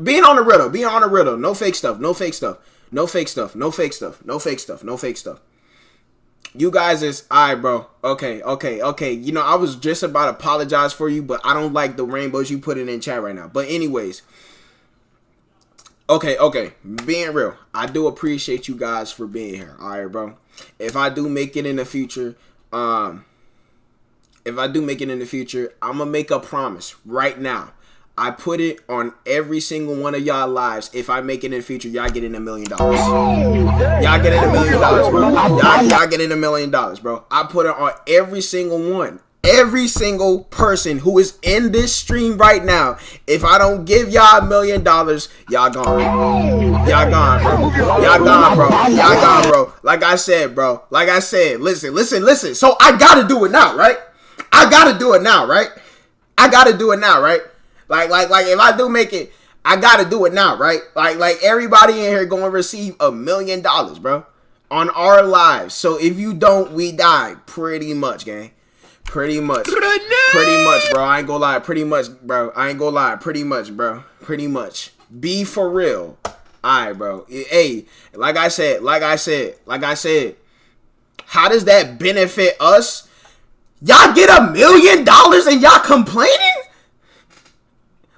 Being on the riddle. No fake stuff. You guys is, all right, bro. Okay. You know, I was just about to apologize for you, but I don't like the rainbows you put in chat right now. But anyways, okay. Being real, I do appreciate you guys for being here. All right, bro. If I do make it in the future, I'm gonna make a promise right now. I put it on every single one of y'all lives. If I make it in the future, y'all get in $1 million. Y'all get in $1 million, bro. Y'all get in $1 million, bro. I put it on every single one. Every single person who is in this stream right now. If I don't give y'all $1 million, y'all gone. Y'all gone, bro. Y'all gone, bro. Like I said, bro. Listen. So I gotta do it now, right? I gotta do it now, right? Like if I do make it, I gotta do it now, right? Like everybody in here gonna receive $1 million, bro, on our lives. So if you don't, we die. Pretty much, gang. Pretty much, bro. I ain't gonna lie. Pretty much, bro. Pretty much. Be for real. Alright, bro. Hey, like I said. How does that benefit us? Y'all get $1 million and y'all complaining?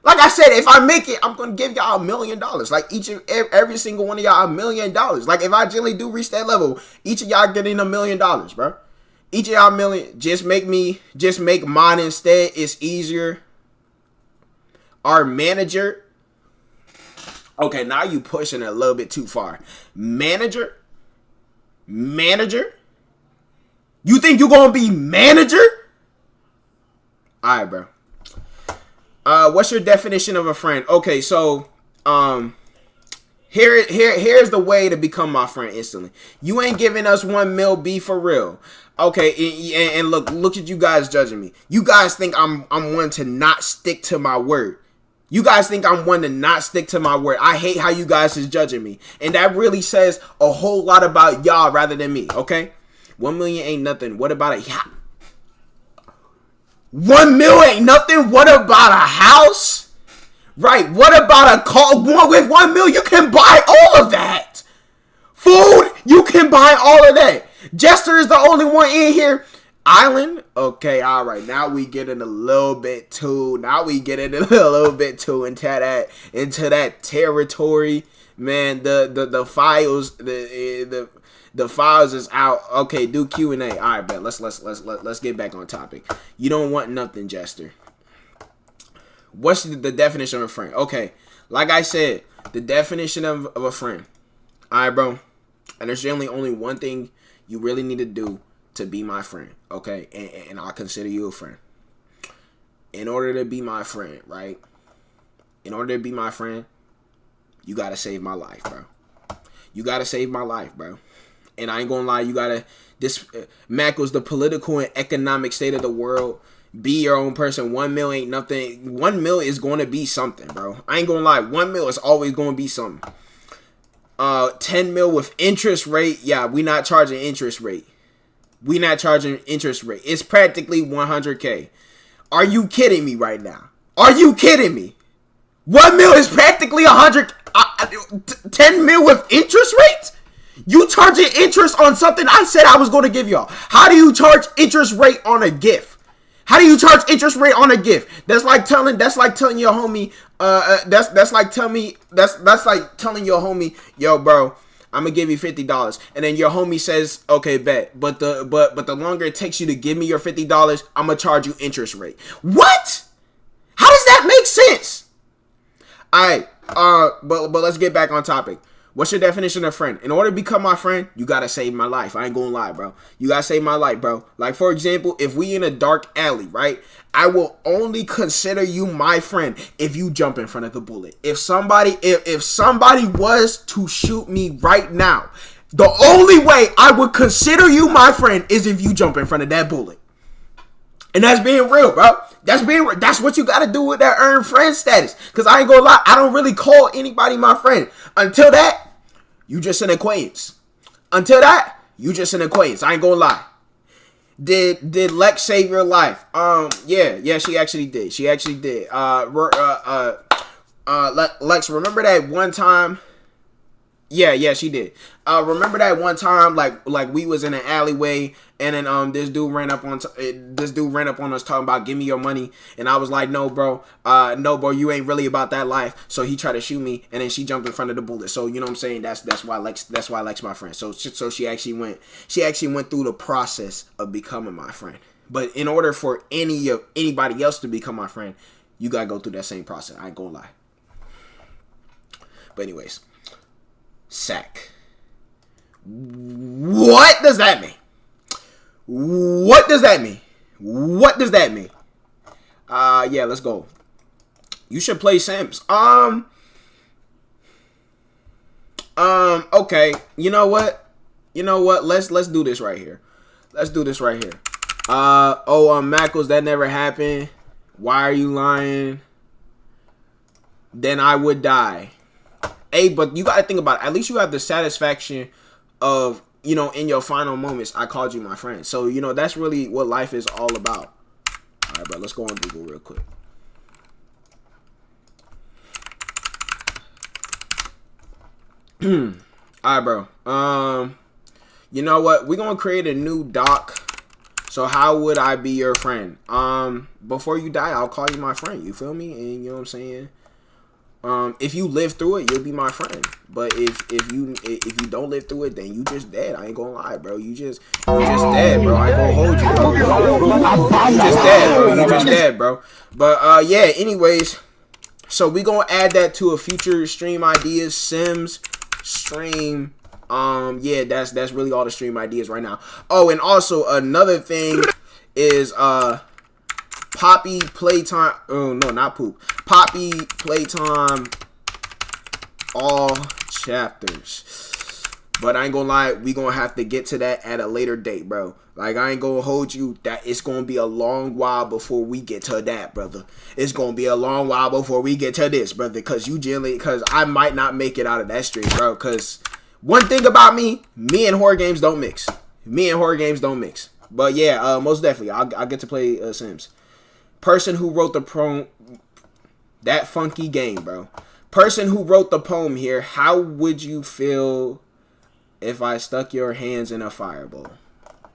Like I said, if I make it, I'm gonna give y'all $1 million. Like every single one of y'all $1 million. Like if I generally do reach that level, each of y'all getting $1 million, bro. Each of y'all $1 million. Just make mine instead. It's easier. Our manager. Okay, now you pushing it a little bit too far. Manager. You think you gonna be manager? All right, bro. What's your definition of a friend? Okay, so here's the way to become my friend instantly. You ain't giving us 1 mil, be for real. Okay, and look at you guys judging me. You guys think I'm one to not stick to my word. I hate how you guys is judging me, and that really says a whole lot about y'all rather than me. Okay, 1 million ain't nothing. What about a yacht? 1 mil ain't nothing. What about a house? Right. What about a car? With 1 mil, you can buy all of that. Food, you can buy all of that. Jester is the only one in here. Island, okay, all right. Now we getting a little bit too. Into that territory, man. The files, the files is out. Okay, do Q&A. All right, bet. Let's get back on topic. You don't want nothing, Jester. What's the definition of a friend? Okay, like I said, the definition of a friend. All right, bro. And there's generally only one thing you really need to do to be my friend, okay? And I'll consider you a friend. In order to be my friend, right? In order to be my friend, you gotta save my life, bro. And I ain't gonna lie, you gotta. Mac was the political and economic state of the world. Be your own person. 1 mil ain't nothing. 1 mil is going to be something, bro. I ain't going to lie. 1 mil is always going to be something. 10 mil with interest rate. Yeah, we not charging interest rate. We not charging interest rate. It's practically 100K. Are you kidding me right now? Are you kidding me? 1 mil is practically 100. 10 mil with interest rate? You charging interest on something I said I was going to give y'all. How do you charge interest rate on a gift? How do you charge interest rate on a gift? That's like telling your homie, that's like telling your homie, yo, bro, I'm gonna give you $50, and then your homie says, okay, bet, but the longer it takes you to give me your $50, I'm gonna charge you interest rate. What? How does that make sense? All right, but let's get back on topic. What's your definition of friend? In order to become my friend, you gotta save my life. I ain't gonna lie, bro. You gotta save my life, bro. Like, for example, if we in a dark alley, right? I will only consider you my friend if you jump in front of the bullet. If somebody was to shoot me right now, the only way I would consider you my friend is if you jump in front of that bullet. And that's being real, bro. That's what you gotta do with that earned friend status. Cause I ain't gonna lie, I don't really call anybody my friend. Until that, you just an acquaintance. Until that, you just an acquaintance. I ain't gonna lie. Did Lex save your life? Yeah, she actually did. She actually did. Lex, remember that one time? Yeah, she did. Remember that one time, like we was in an alleyway, and then this dude ran up on us talking about give me your money, and I was like, no, bro, you ain't really about that life. So he tried to shoot me, and then she jumped in front of the bullet. So you know what I'm saying? That's why Lex my friend. So she actually went through the process of becoming my friend. But in order for anybody else to become my friend, you gotta go through that same process. I ain't gonna lie. But anyways. Sack. What does that mean? What does that mean? What does that mean? Yeah, let's go. You should play Sims. Okay. You know what? Let's do this right here. Mackles, that never happened. Why are you lying? Then I would die. Hey, but you gotta think about it. At least you have the satisfaction of, in your final moments, I called you my friend. So, that's really what life is all about. All right, bro, let's go on Google real quick. All right, bro. You know what? We're gonna create a new doc. So how would I be your friend? Before you die, I'll call you my friend. You feel me? And you know what I'm saying? If you live through it, you'll be my friend. But if you don't live through it, then you just dead. I ain't gonna lie, bro. You just dead, bro. I ain't gonna hold you, bro. You just dead, bro. But yeah. Anyways, so we gonna add that to a future stream ideas. Sims stream. Yeah, that's really all the stream ideas right now. Oh, and also another thing is Poppy playtime. Oh no, not poop. Poppy playtime. All chapters. But I ain't gonna lie, we gonna have to get to that at a later date, bro. Like, I ain't gonna hold you that it's gonna be a long while before we get to that, brother. It's gonna be a long while before we get to this, brother. Cause I might not make it out of that street, bro. Cause one thing about me and horror games don't mix. But yeah, most definitely, I'll get to play Sims. Person who wrote the poem, that funky game, bro. Person who wrote the poem here, how would you feel if I stuck your hands in a fireball?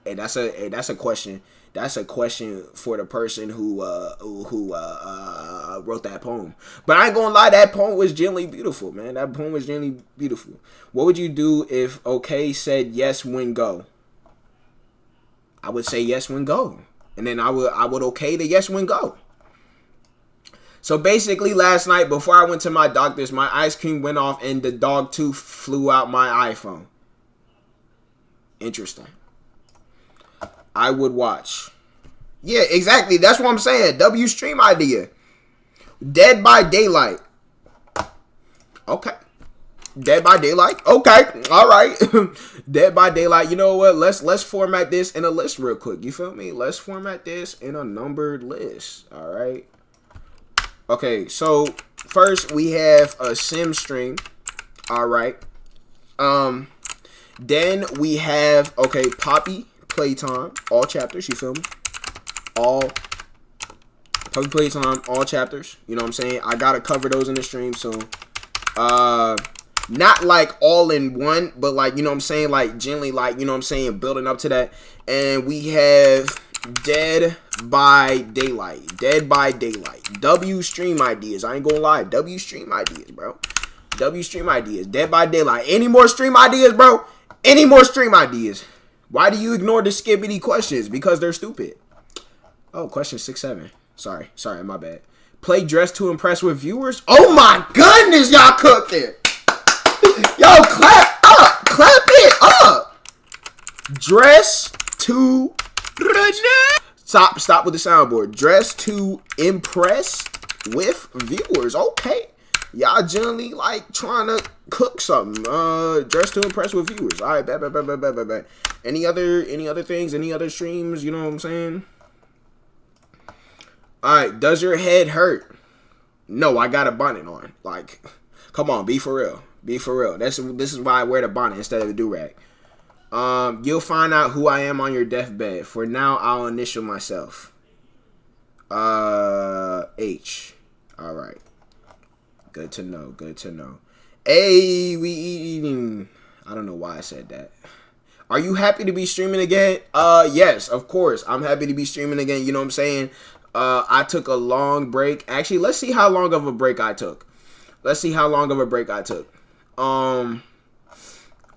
Hey, that's a question. That's a question for the person who wrote that poem. But I ain't gonna lie, that poem was genuinely beautiful, man. That poem was genuinely beautiful. What would you do if okay said yes when go? I would say yes when go. And then I would okay the yes when go. So basically last night before I went to my doctor's, my ice cream went off and the dog tooth flew out my iPhone. Interesting. I would watch. Yeah, exactly. That's what I'm saying. W stream idea. Dead by Daylight. Okay. Dead by Daylight. Okay, all right. Dead by Daylight. You know what? Let's format this in a list real quick. You feel me? Let's format this in a numbered list. All right. Okay, so first we have a sim stream. All right. Then we have Poppy playtime, all chapters. You feel me? All Poppy playtime, all chapters. You know what I'm saying? I gotta cover those in the stream, so not like all in one, but like, you know what I'm saying, like gently, like, you know what I'm saying, building up to that. And we have Dead by Daylight. Dead by Daylight. W stream ideas. I ain't gonna lie. W stream ideas, bro. W stream ideas. Dead by Daylight. Any more stream ideas, bro? Any more stream ideas? Why do you ignore the skibbity questions? Because they're stupid. Oh, question 6-7. Sorry, my bad. Play Dress to Impress with viewers. Oh my goodness, y'all cooked it. Yo, clap up. Clap it up. Dress to... Stop with the soundboard. Dress to impress with viewers. Okay. Y'all generally like trying to cook something. Dress to impress with viewers. All right, bet. Any other things? Any other streams? You know what I'm saying? All right. Does your head hurt? No, I got a bonnet on. Like, come on, be for real. Be for real. This is why I wear the bonnet instead of the do-rag. You'll find out who I am on your deathbed. For now, I'll initial myself. H. All right. Good to know. Good to know. Hey, we eating. I don't know why I said that. Are you happy to be streaming again? Yes, of course. I'm happy to be streaming again. You know what I'm saying? I took a long break. Actually, let's see how long of a break I took.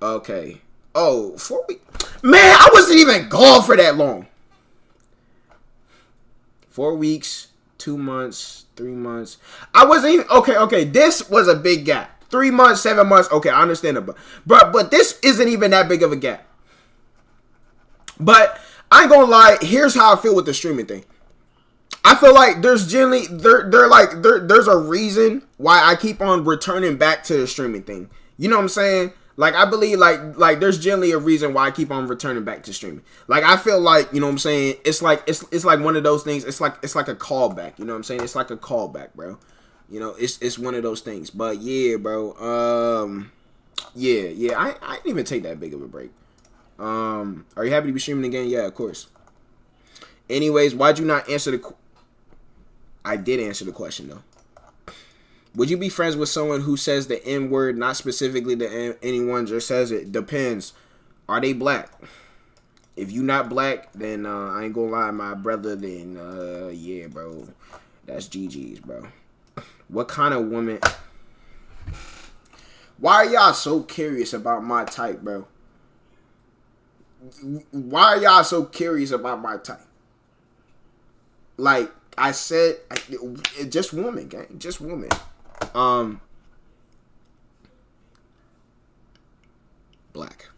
Okay. Oh, 4 weeks. Man, I wasn't even gone for that long. 4 weeks, 2 months, 3 months. I wasn't even... Okay. This was a big gap. 3 months, 7 months. Okay, I understand it. But this isn't even that big of a gap. But I ain't gonna lie. Here's how I feel with the streaming thing. I feel like there's generally... There's a reason why I keep on returning back to the streaming thing. You know what I'm saying? Like, I believe, like there's generally a reason why I keep on returning back to streaming. Like, I feel like, you know what I'm saying, it's like one of those things. It's like a callback. You know what I'm saying? It's like a callback, bro. You know, it's one of those things. But yeah, bro. Yeah. I didn't even take that big of a break. Are you happy to be streaming again? Yeah, of course. Anyways, why'd you not answer the? I did answer the question though. Would you be friends with someone who says the N word, not specifically to anyone, just says it? Depends. Are they black? If you not black, then I ain't gonna lie, my brother, then yeah, bro. That's GG's, bro. What kind of woman? Why are y'all so curious about my type, bro? Why are y'all so curious about my type? Like I said, just woman, gang. Just woman. Black.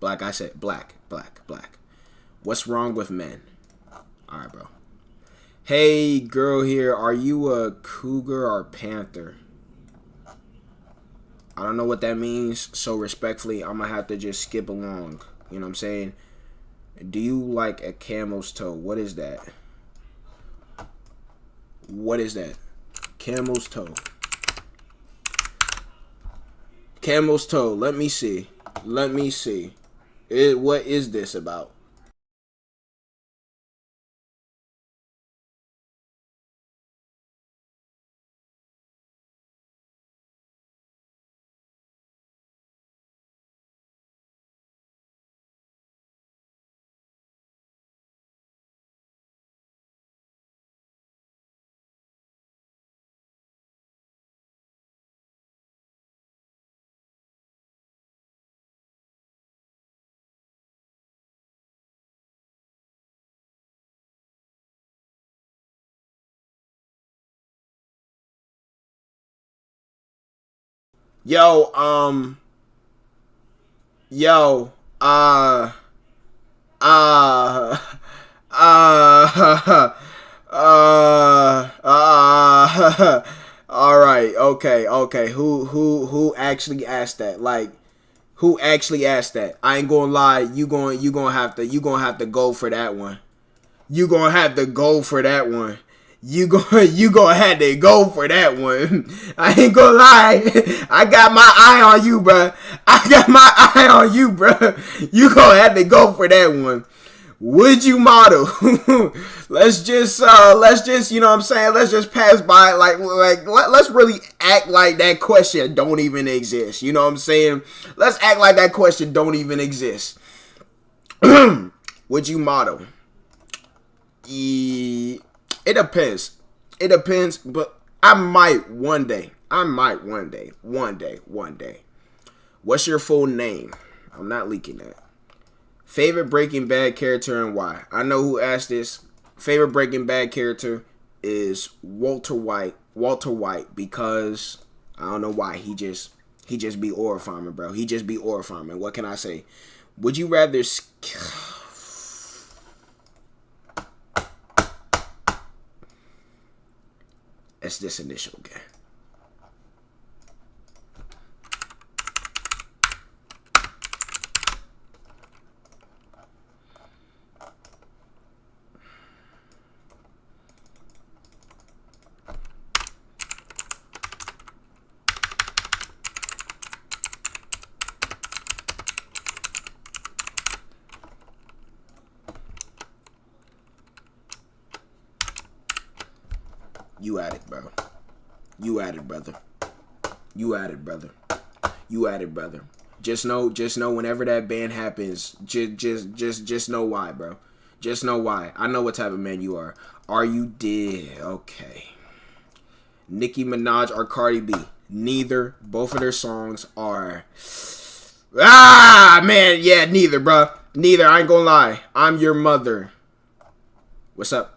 I said black. What's wrong with men? All right, bro. Hey, girl here. Are you a cougar or panther? I don't know what that means. So respectfully, I'm gonna have to just skip along. You know what I'm saying? Do you like a camel's toe? What is that? What is that? Camel's toe. Camel's toe. Let me see. What is this about? Yo, yo, uh, uh, uh, uh, uh, All right, okay. Who actually asked that? Like, who actually asked that? I ain't gonna lie. You gonna have to go for that one. You gonna have to go for that one. You gonna have to go for that one. I ain't gonna lie. I got my eye on you, bro. I got my eye on you, bro. You gonna have to go for that one. Would you model? let's just you know what I'm saying, let's just pass by let's really act like that question don't even exist. You know what I'm saying? Let's act like that question don't even exist. Would you model? It depends. It depends, but I might one day. One day. What's your full name? I'm not leaking that. Favorite Breaking Bad character and why? I know who asked this. Favorite Breaking Bad character is Walter White. Walter White, because I don't know why. He just be ore farming, bro. He just be ore farming. What can I say? Would you rather It's this initial game. You at it, bro. You at it, brother. You at it, brother. You at it, brother. Just know whenever that ban happens, just know why, bro. Just know why. I know what type of man you are. Are you dead? Okay. Nicki Minaj or Cardi B? Neither. Both of their songs are... Ah, man. Yeah, neither, bro. Neither. I ain't gonna lie. I'm your mother. What's up?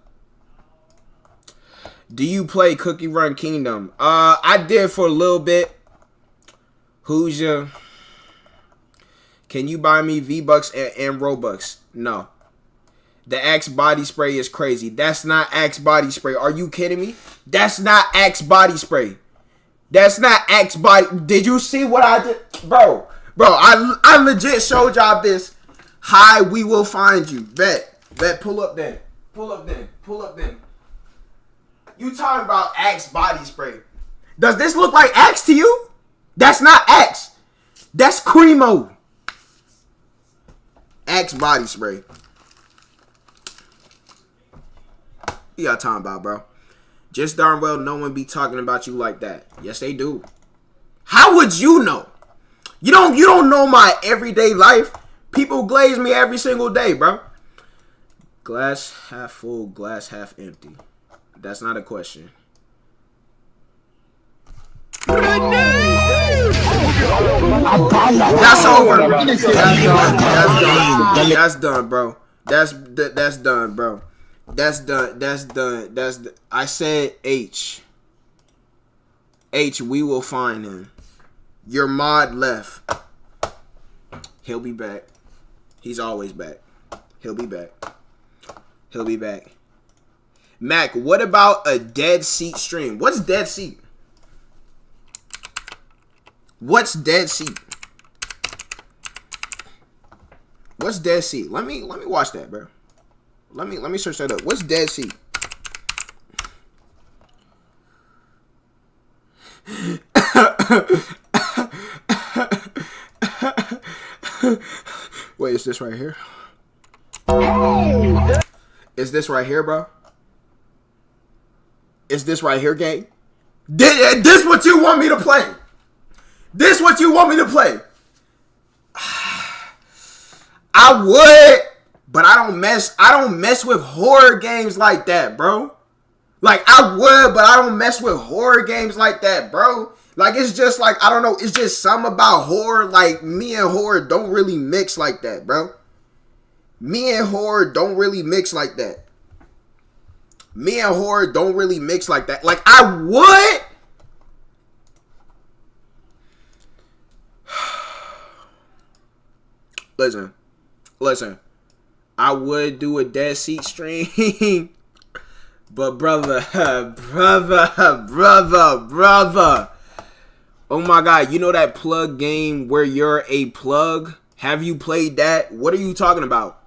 Do you play Cookie Run Kingdom? I did for a little bit. Who's your... Can you buy me V-Bucks and Robux? No. The Axe body spray is crazy. That's not Axe body spray. Are you kidding me? That's not Axe body spray. That's not Axe body... Did you see what I did? Bro, I legit showed y'all this. Hi, we will find you. Bet. Pull up then. You talking about Axe body spray. Does this look like Axe to you? That's not Axe. That's Cremo. Axe body spray. You got talking about, bro. Just darn well no one be talking about you like that. Yes, they do. How would you know? You don't know my everyday life. People glaze me every single day, bro. Glass half full, glass half empty. That's not a question. That's over. That's done, bro. That's done, bro. That's done. I said H. H, we will find him. Your mod left. He'll be back. He's always back. He'll be back. Mac, what about a dead seat stream? What's dead seat? What's dead seat? What's dead seat? Let me watch that, bro. Let me search that up. What's dead seat? Wait, is this right here? Is this right here, bro? Is this right here, gang? This what you want me to play? This what you want me to play? I would, but I don't mess with horror games like that, bro. Like, I would, but I don't mess with horror games like that, bro. Like, it's just like, I don't know, it's just something about horror. Like, me and horror don't really mix like that, bro. Me and horror don't really mix like that. Me and horror don't really mix like that. Like, I would. Listen. I would do a dead seat stream. But brother, brother. Oh my god, you know that plug game where you're a plug? Have you played that? What are you talking about?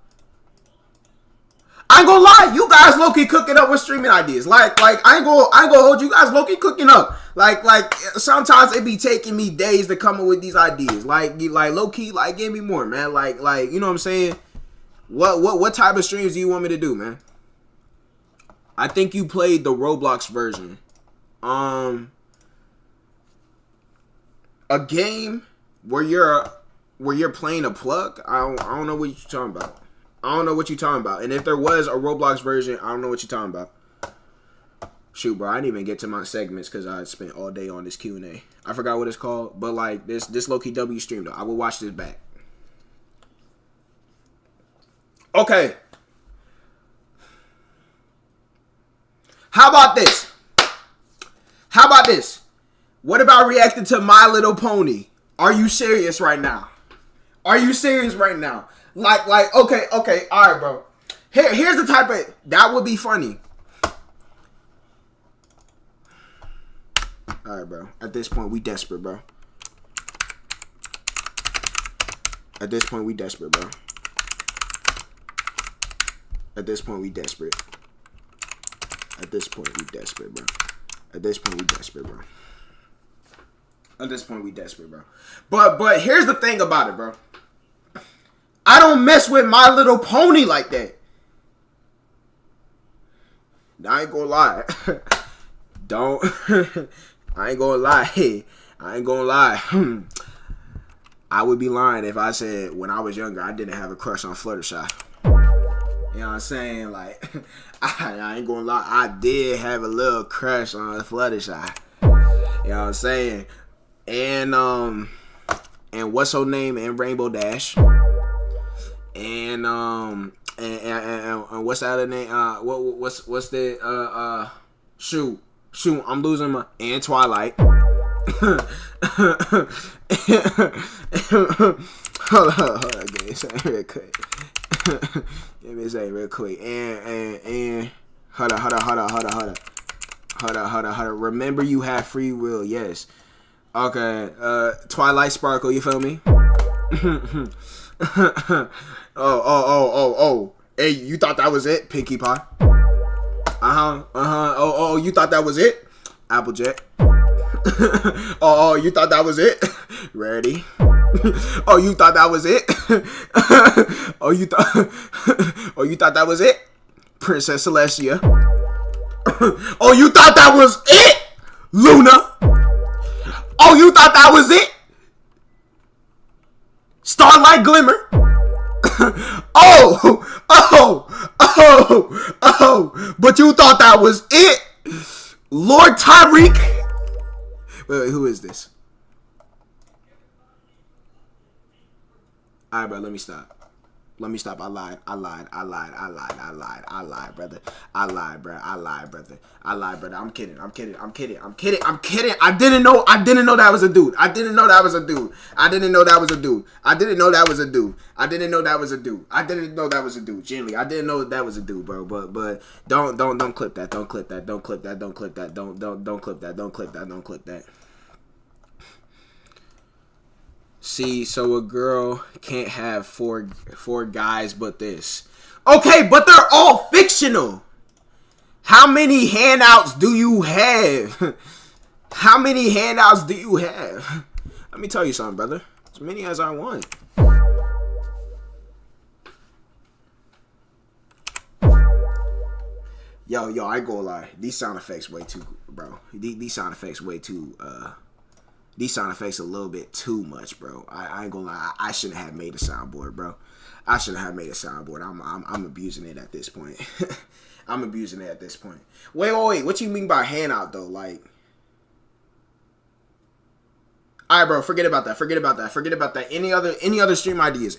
I ain't gonna lie, you guys low-key cooking up with streaming ideas. Like I ain't gonna hold you guys low-key cooking up. Like sometimes it be taking me days to come up with these ideas. Like low-key, like give me more, man. Like you know what I'm saying? What type of streams do you want me to do, man? I think you played the Roblox version. A game where you're playing a plug. I don't know what you're talking about. I don't know what you're talking about. And if there was a Roblox version, I don't know what you're talking about. Shoot, bro, I didn't even get to my segments because I spent all day on this Q&A. I forgot what it's called, but like this low-key W stream though. I will watch this back. Okay. How about this? What about reacting to My Little Pony? Are you serious right now? Like, okay, all right, bro. Here's the type of, that would be funny. All right, bro. At this point, we desperate, bro. At this point, we desperate, bro. At this point, we desperate, bro. At this point, we desperate, bro. But here's the thing about it, bro. I don't mess with My Little Pony like that. I ain't gonna lie. I ain't gonna lie. I would be lying if I said when I was younger I didn't have a crush on Fluttershy. You know what I'm saying? Like, I ain't gonna lie. I did have a little crush on Fluttershy. You know what I'm saying? And what's her name? And Rainbow Dash. And what's the other name? What's the shoot, I'm losing my, and Twilight. Hold on, give me a second real quick. And hold on. Remember you have free will, yes. Okay, Twilight Sparkle, you feel me? Oh. Hey, you thought that was it? Pinkie Pie. Oh, you thought that was it? Applejack. Oh, you thought that was it? Ready? Oh, you thought that was it? Oh, you thought that was it? Princess Celestia. Oh, you thought that was it? Luna. Oh, you thought that was it? Starlight Glimmer. Oh, but you thought that was it? Lord Tyreek. Wait, who is this? Alright, bro, let me stop. I lied, brother. I lied, brother. I'm kidding. I didn't know that was a dude. Genuinely, I didn't know that was a dude, bro. But don't clip that. Don't clip that. Don't clip that. See, so a girl can't have four guys but this. Okay, but they're all fictional. How many handouts do you have? Let me tell you something, brother. As many as I want. Yo, I ain't gonna lie. These sound effects way too, bro. These sound effects way too, these sound effects a little bit too much, bro. I ain't gonna lie. I shouldn't have made a soundboard, bro. I'm abusing it at this point. Wait. What you mean by handout, though? Like, all right, bro. Forget about that. Any other stream ideas?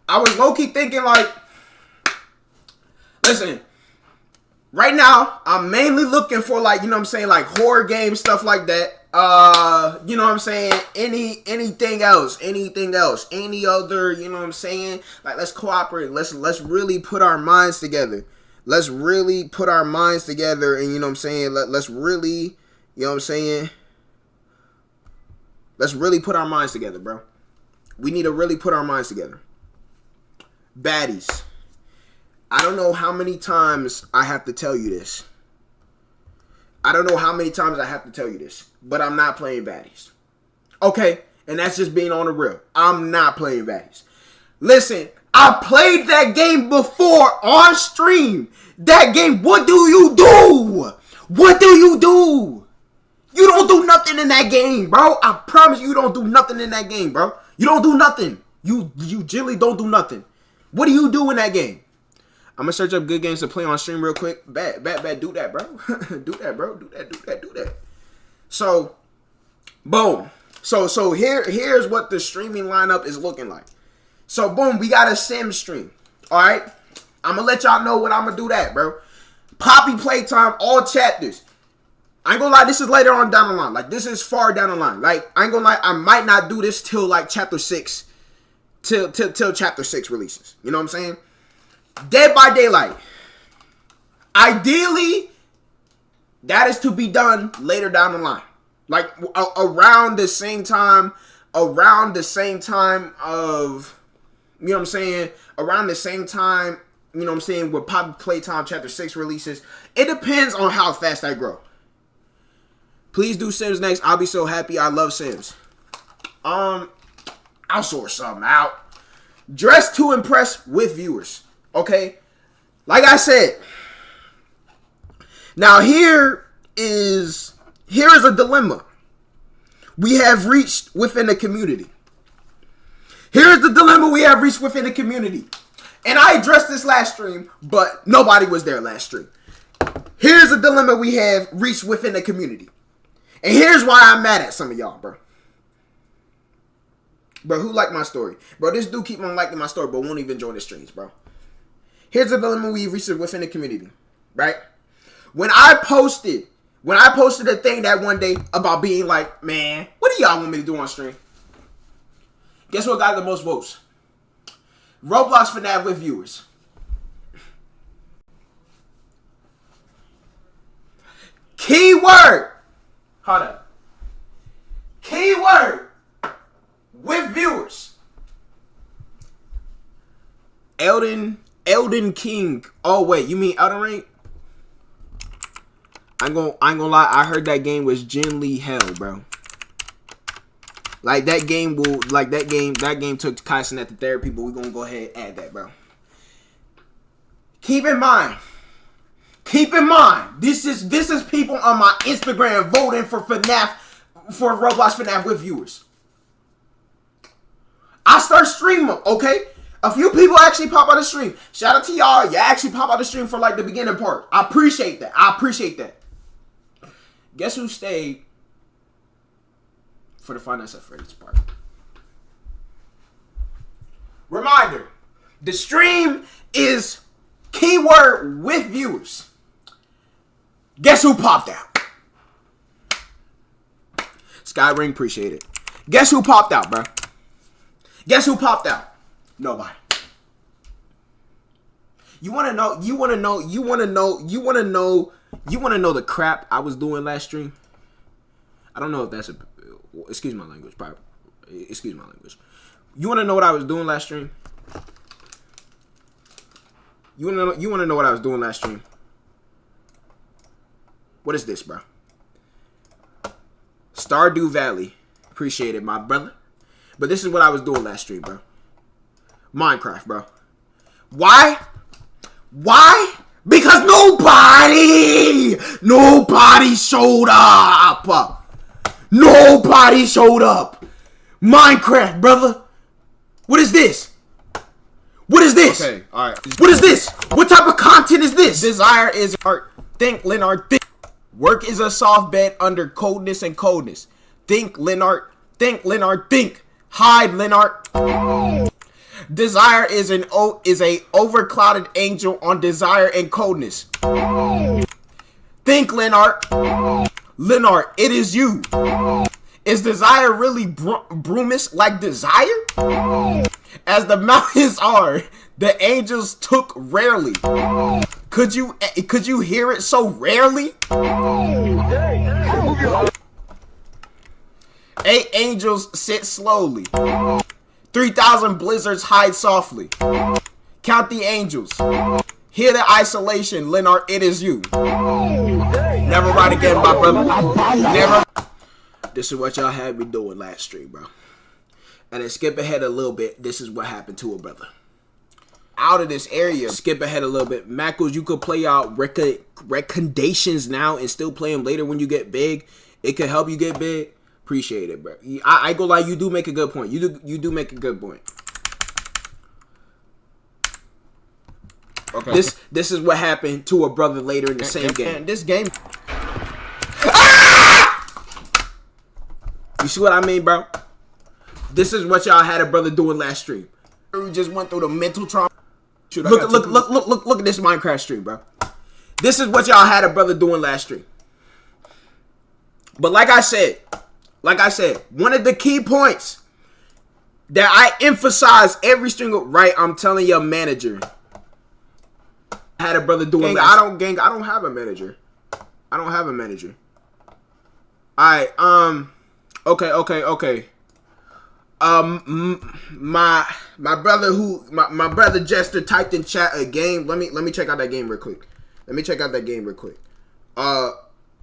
I was low-key thinking, like, listen. Right now, I'm mainly looking for, like, you know what I'm saying, like horror games, stuff like that. You know what I'm saying? Anything else? Any other, you know what I'm saying? Like, let's cooperate. Let's really put our minds together. let's really put our minds together, and you know what I'm saying, let's really, you know what I'm saying, let's really put our minds together, bro. We need to really put our minds together. Baddies. I don't know how many times I have to tell you this. I don't know how many times I have to tell you this, but I'm not playing baddies. Okay, and that's just being on the real. I'm not playing baddies. Listen, I played that game before on stream. That game, what do you do? What do you do? You don't do nothing in that game, bro. I promise you don't do nothing in that game, bro. You don't do nothing. You generally don't do nothing. What do you do in that game? I'm gonna search up good games to play on stream real quick. Bad. Do that, bro. Do that, bro. Do that. So, boom. So here's what the streaming lineup is looking like. So, boom, we got a sim stream. All right? I'm gonna let y'all know when I'm gonna do that, bro. Poppy playtime, all chapters. I ain't gonna lie, this is later on down the line. Like, this is far down the line. Like, I ain't gonna lie, I might not do this till, like, chapter 6. Till chapter 6 releases. You know what I'm saying? Dead by Daylight. Ideally, that is to be done later down the line. Like, around the same time of, you know what I'm saying? Around the same time, you know what I'm saying, with Poppy Playtime Chapter 6 releases. It depends on how fast I grow. Please do Sims next. I'll be so happy. I love Sims. I'll sort something out. Dress to impress with viewers. Okay? Like I said. Now here is a dilemma we have reached within the community. Here's the dilemma we have reached within the community. And I addressed this last stream, but nobody was there last stream. Here's the dilemma we have reached within the community. And here's why I'm mad at some of y'all, bro. Bro, who liked my story? Bro, this dude keep on liking my story, but won't even join the streams, bro. Here's the dilemma we reached within the community, right? When I posted a thing that one day about being like, man, what do y'all want me to do on stream? Guess what got the most votes? Roblox FNAF with viewers. Keyword. Hold up. Keyword. With viewers. Elden King. Oh wait, you mean Elden Ring? I ain't gonna lie, I heard that game was genuinely hell, bro. Like that game took Kyson at the therapy, but we're gonna go ahead and add that, bro. Keep in mind, this is people on my Instagram voting for FNAF, for Roblox FNAF with viewers. I start streaming, okay? A few people actually pop out the stream. Shout out to y'all. You actually pop out the stream for like the beginning part. I appreciate that. Guess who stayed for the Five Nights at Freddy's part? Reminder, the stream is keyword with viewers. Guess who popped out? Skyring, appreciate it. Guess who popped out, bro? Guess who popped out? Nobody. You wanna know the crap I was doing last stream? I don't know if that's excuse my language, probably. Excuse my language. You wanna know what I was doing last stream? You wanna know what I was doing last stream? What is this, bro? Stardew Valley. Appreciate it, my brother. But this is what I was doing last stream, bro. Minecraft, bro. Why? Because nobody showed up. Nobody showed up. Minecraft, brother. What is this? Okay, alright. What is this? What type of content is this? Desire is art. Think, Leonard, think. Work is a soft bed under coldness and coldness. Think, Leonard. Think, Leonard, think. Hide, Leonard. Desire is a overclouded angel on desire and coldness. Think, Leonard. Leonard, it is you. Is desire really broomish like desire? As the mountains are, the angels took rarely. Could you hear it so rarely? 8 angels sit slowly. 3,000 blizzards hide softly. Count the angels. Hear the isolation, Leonard, it is you. Never ride again, my brother. Never. This is what y'all had me doing last stream, bro. And then skip ahead a little bit. This is what happened to a brother. Out of this area, skip ahead a little bit. Mackles, you could play out recommendations now and still play them later when you get big. It could help you get big. Appreciate it, bro. I go like you do make a good point. You do make a good point. Okay. This is what happened to a brother later in the same game. This game. You see what I mean, bro? This is what y'all had a brother doing last stream. We just went through the mental trauma. Look at this Minecraft stream, bro. This is what y'all had a brother doing last stream. But like I said, one of the key points that I emphasize every stream, right? I'm telling your manager. I had a brother doing last stream. I don't have a manager. I don't have a manager. Alright, okay. My brother Jester typed in chat a game. Let me check out that game real quick.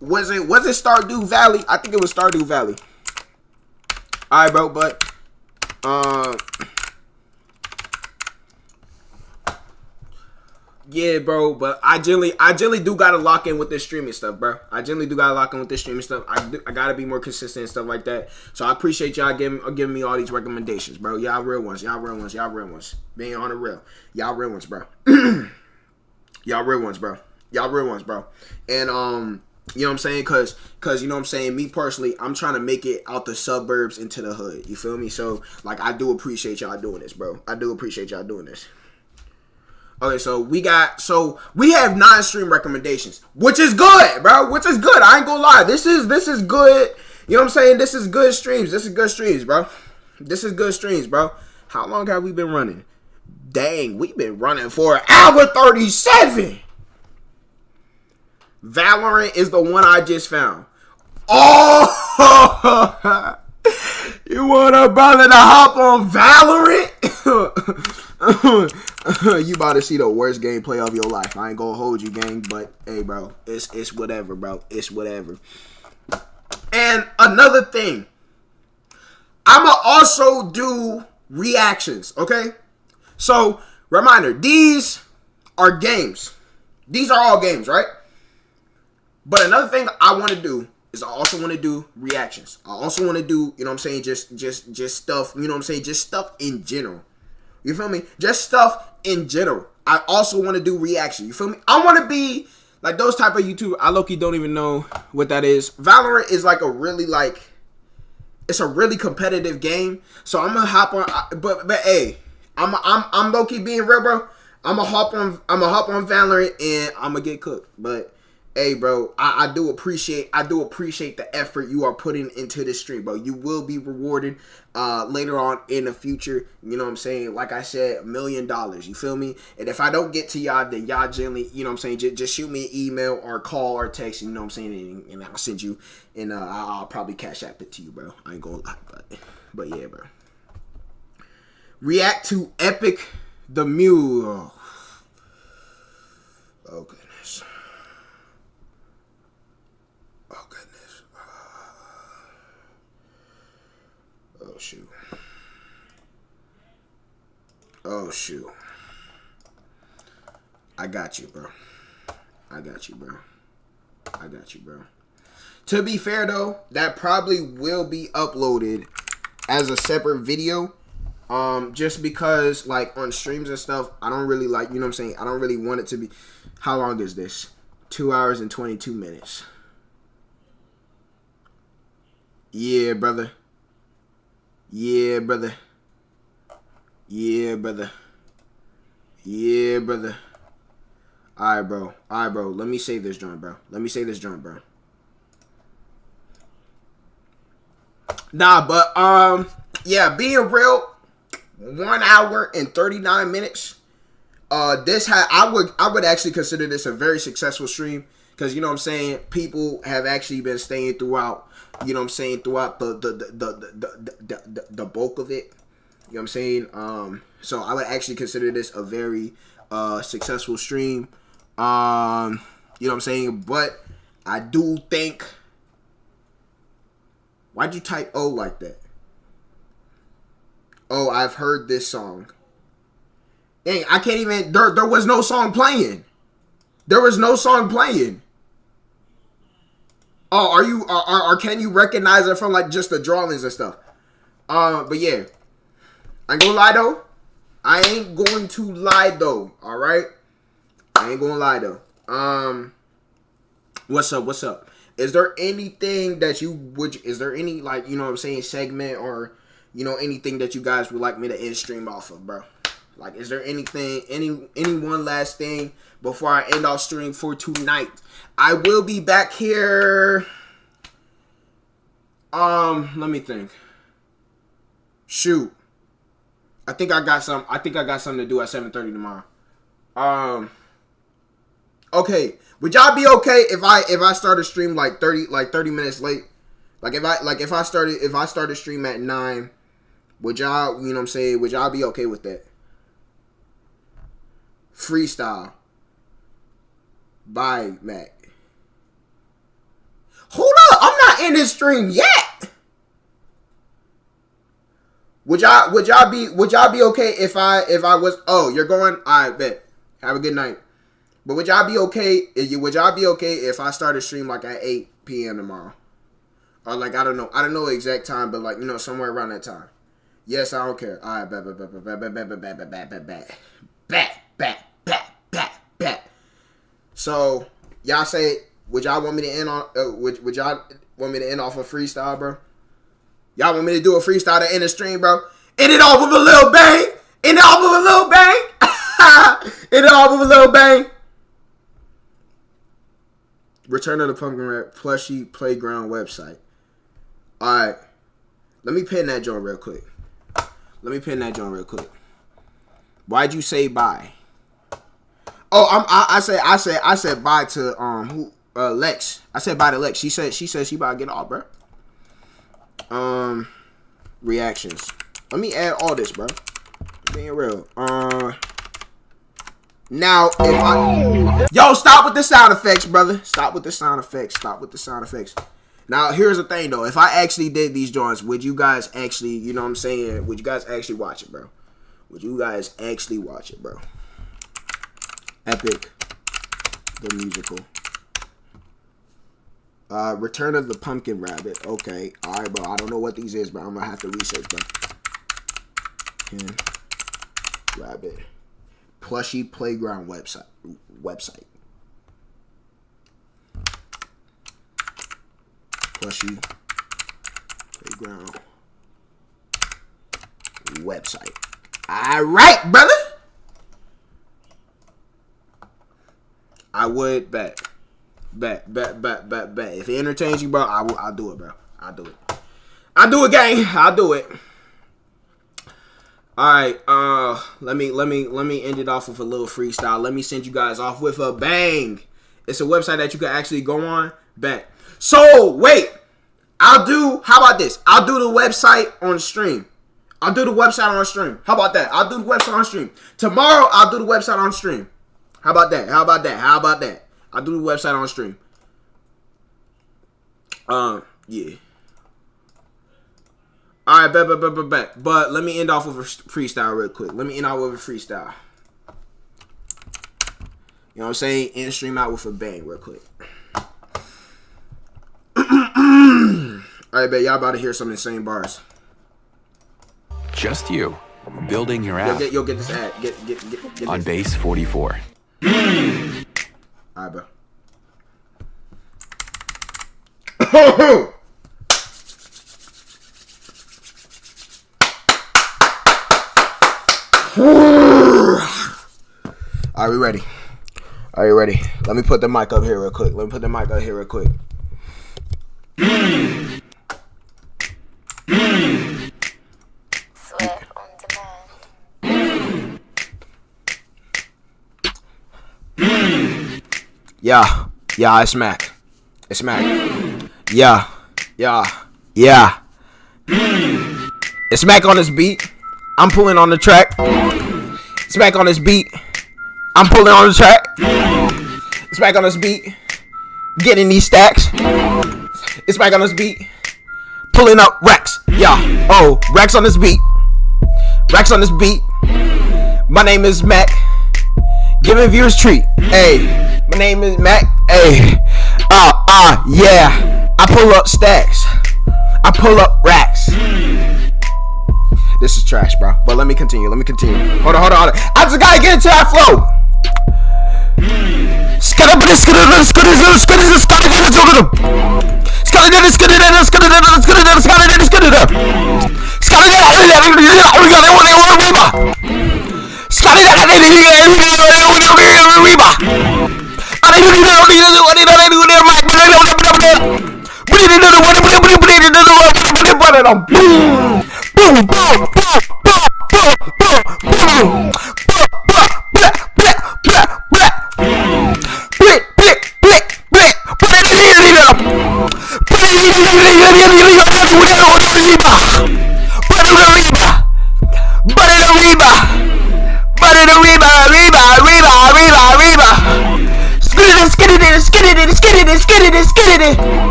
Was it Stardew Valley? I think it was Stardew Valley. Alright, bro, but yeah, bro, but I generally do gotta lock in with this streaming stuff, bro. I gotta be more consistent and stuff like that. So I appreciate y'all giving me all these recommendations, bro. Y'all real ones. Being on the real. Y'all real ones, bro. Y'all real ones, bro. And you know what I'm saying? Cause you know what I'm saying, me personally, I'm trying to make it out the suburbs into the hood. You feel me? So like I do appreciate y'all doing this, bro. Okay, so we have 9 stream recommendations, which is good, bro. I ain't gonna lie. This is good. You know what I'm saying? This is good streams, bro. How long have we been running? Dang, we've been running for an hour 37. Valorant is the one I just found. Oh, you want a brother to hop on Valorant? You about to see the worst gameplay of your life. I ain't gonna hold you, gang, but hey, bro, it's whatever, bro. It's whatever. And another thing, I'ma also do reactions, okay? So, reminder, these are games. These are all games, right? But another thing I want to do is I also want to do reactions. I also want to do, you know what I'm saying, just stuff, you know what I'm saying, just stuff in general. You feel me? Just stuff in general. I also want to do reaction. You feel me? I want to be like those type of YouTubers. I low-key don't even know what that is. Valorant is like it's a really competitive game. So I'm gonna hop on. But hey, I'm low-key being real, bro. I'm gonna hop on Valorant and I'm gonna get cooked. But hey, bro, I do appreciate the effort you are putting into this stream, bro. You will be rewarded later on in the future. You know what I'm saying? Like I said, $1 million. You feel me? And if I don't get to y'all, then y'all generally, you know what I'm saying, just shoot me an email or call or text. You know what I'm saying? And I'll send you, and I'll probably cash app it to you, bro. I ain't gonna lie, but yeah, bro. React to Epic the Mule. Oh goodness. Oh shoot. I got you, bro. To be fair though, that probably will be uploaded as a separate video. Just because like on streams and stuff, I don't really like, you know what I'm saying? I don't really want it to be. How long is this? 2 hours and 22 minutes. Yeah, brother. Alright, bro. Let me save this joint, bro. Nah, but, yeah, being real, 1 hour and 39 minutes. I would actually consider this a very successful stream because you know what I'm saying, people have actually been staying throughout, you know what I'm saying, throughout the bulk of it. You know what I'm saying? So I would actually consider this a very successful stream. You know what I'm saying? But I do think, why'd you type O like that? Oh, I've heard this song. Dang, I can't even, there was no song playing. There was no song playing. Oh, are you, or can you recognize it from like just the drawings and stuff? But yeah. I ain't gonna lie though. I ain't going to lie though. Alright? I ain't gonna lie though. What's up? What's up? Is there anything that you would, is there any like, you know what I'm saying, segment or, you know, anything that you guys would like me to end stream off of, bro? Like, is there anything, any one last thing before I end off stream for tonight? I will be back here. Let me think. Shoot. I think I got something to do at 7:30 tomorrow. Okay. Would y'all be okay if I start a stream like 30 minutes late? Like if I started stream at 9, would y'all, you know what I'm saying, would y'all be okay with that? Freestyle. Bye, Mac. Hold up, I'm not in this stream yet. Would y'all be okay if I was, oh, you're going? Alright, bet. Have a good night. But would y'all be okay if I started stream like at 8 p.m. tomorrow? Or like I don't know the exact time, but like, you know, somewhere around that time. Yes, I don't care. Alright, bet. So y'all say, would y'all want me to end on would y'all want me to end off a freestyle, bro? Y'all want me to do a freestyle to end the stream, bro? End it off with a little bang. End it off with a little bang. End it off with a little bang. Return of the Pumpkin Rap plushie playground website. Alright. Let me pin that joint real quick. Why'd you say bye? Oh, I said bye to Lex. I said bye to Lex. She said she about to get off, bro. Reactions. Let me add all this, bro. Being real. Now if I stop with the sound effects, brother. Stop with the sound effects. Now here's the thing though. If I actually did these joints, would you guys actually, you know what I'm saying? Would you guys actually watch it, bro? Epic the musical. Return of the Pumpkin Rabbit. Okay. Alright, bro. I don't know what these is, but I'm gonna have to research, bro. Rabbit. Plushie playground website. Plushie playground website. Alright, brother. I would bet. If it entertains you, bro, I'll do it, bro. I'll do it, gang. I'll do it. Alright, let me end it off with a little freestyle. Let me send you guys off with a bang. It's a website that you can actually go on. Bet. So, wait. How about this? I'll do the website on stream. How about that? I'll do the website on stream. Tomorrow, I'll do the website on stream. How about that? I'll do the website on stream. Yeah. Alright, bet. But let me end off with a freestyle real quick. You know what I'm saying? End stream out with a bang real quick. Alright, bet. Y'all about to hear some insane bars. Just you. Building your app. You'll get this ad. Get this. On base 44. Alright, bro. Are we ready? Are you ready? Let me put the mic up here real quick. Sweat on demand. Yeah, it's Mac. It's Mac. Yeah. It's Mac on this beat. I'm pulling on the track. It's Mac on this beat. I'm pulling on the track. It's Mac on this beat. Getting these stacks. It's Mac on this beat. Pulling up racks. Yeah. Oh, racks on this beat. Racks on this beat. My name is Mac. Giving viewers treat. Hey, my name is Mac. Hey. Yeah. I pull up stacks. I pull up racks. This is trash, bro. But let me continue. Hold on. I just gotta get into that flow.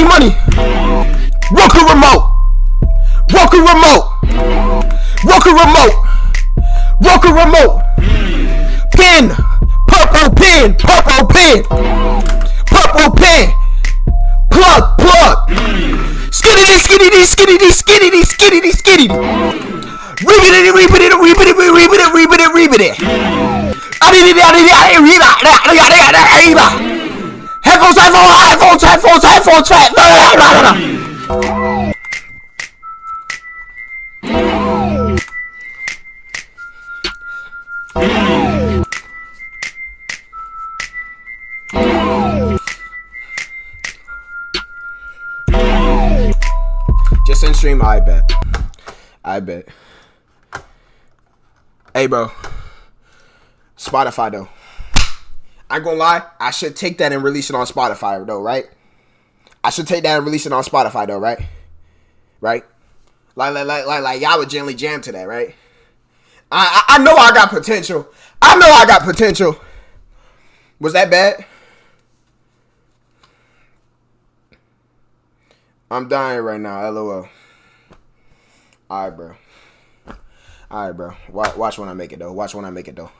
Money. Roku remote. Pen. Purple pen. Plug. Skitty. Read it. Headphones track. Just in stream, I bet. Hey, bro. Spotify, though. I ain't gonna lie. I should take that and release it on Spotify, though, right? Right? Like y'all would generally jam to that, right? I know I got potential. Was that bad? I'm dying right now, LOL. Alright, bro. Watch when I make it, though. Watch when I make it, though.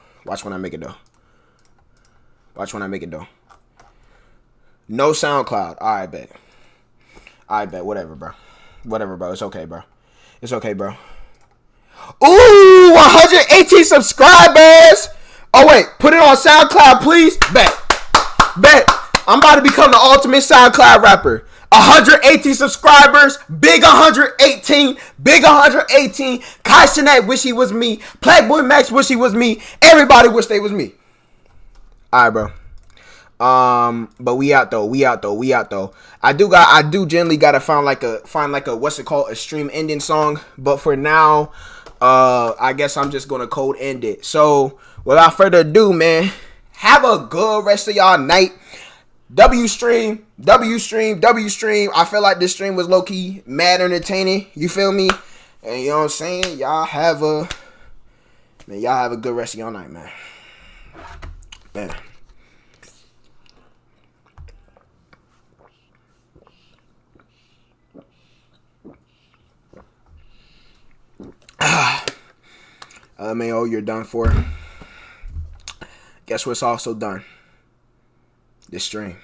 No SoundCloud. Alright, bet. Whatever, bro. It's okay, bro. Ooh, 118 subscribers. Oh, wait. Put it on SoundCloud, please. Bet. I'm about to become the ultimate SoundCloud rapper. 118 subscribers. Big 118. Kai Cenat wish he was me. Playboy Max wish he was me. Everybody wish they was me. Alright, bro. But we out though. I do generally gotta find like a what's it called, a stream ending song. But for now, I guess I'm just gonna code end it. So without further ado, man, have a good rest of y'all night. W stream. I feel like this stream was low key mad entertaining. You feel me? And you know what I'm saying? Y'all have a good rest of y'all night, man. LMAO, you're done for. Guess what's also done? This stream.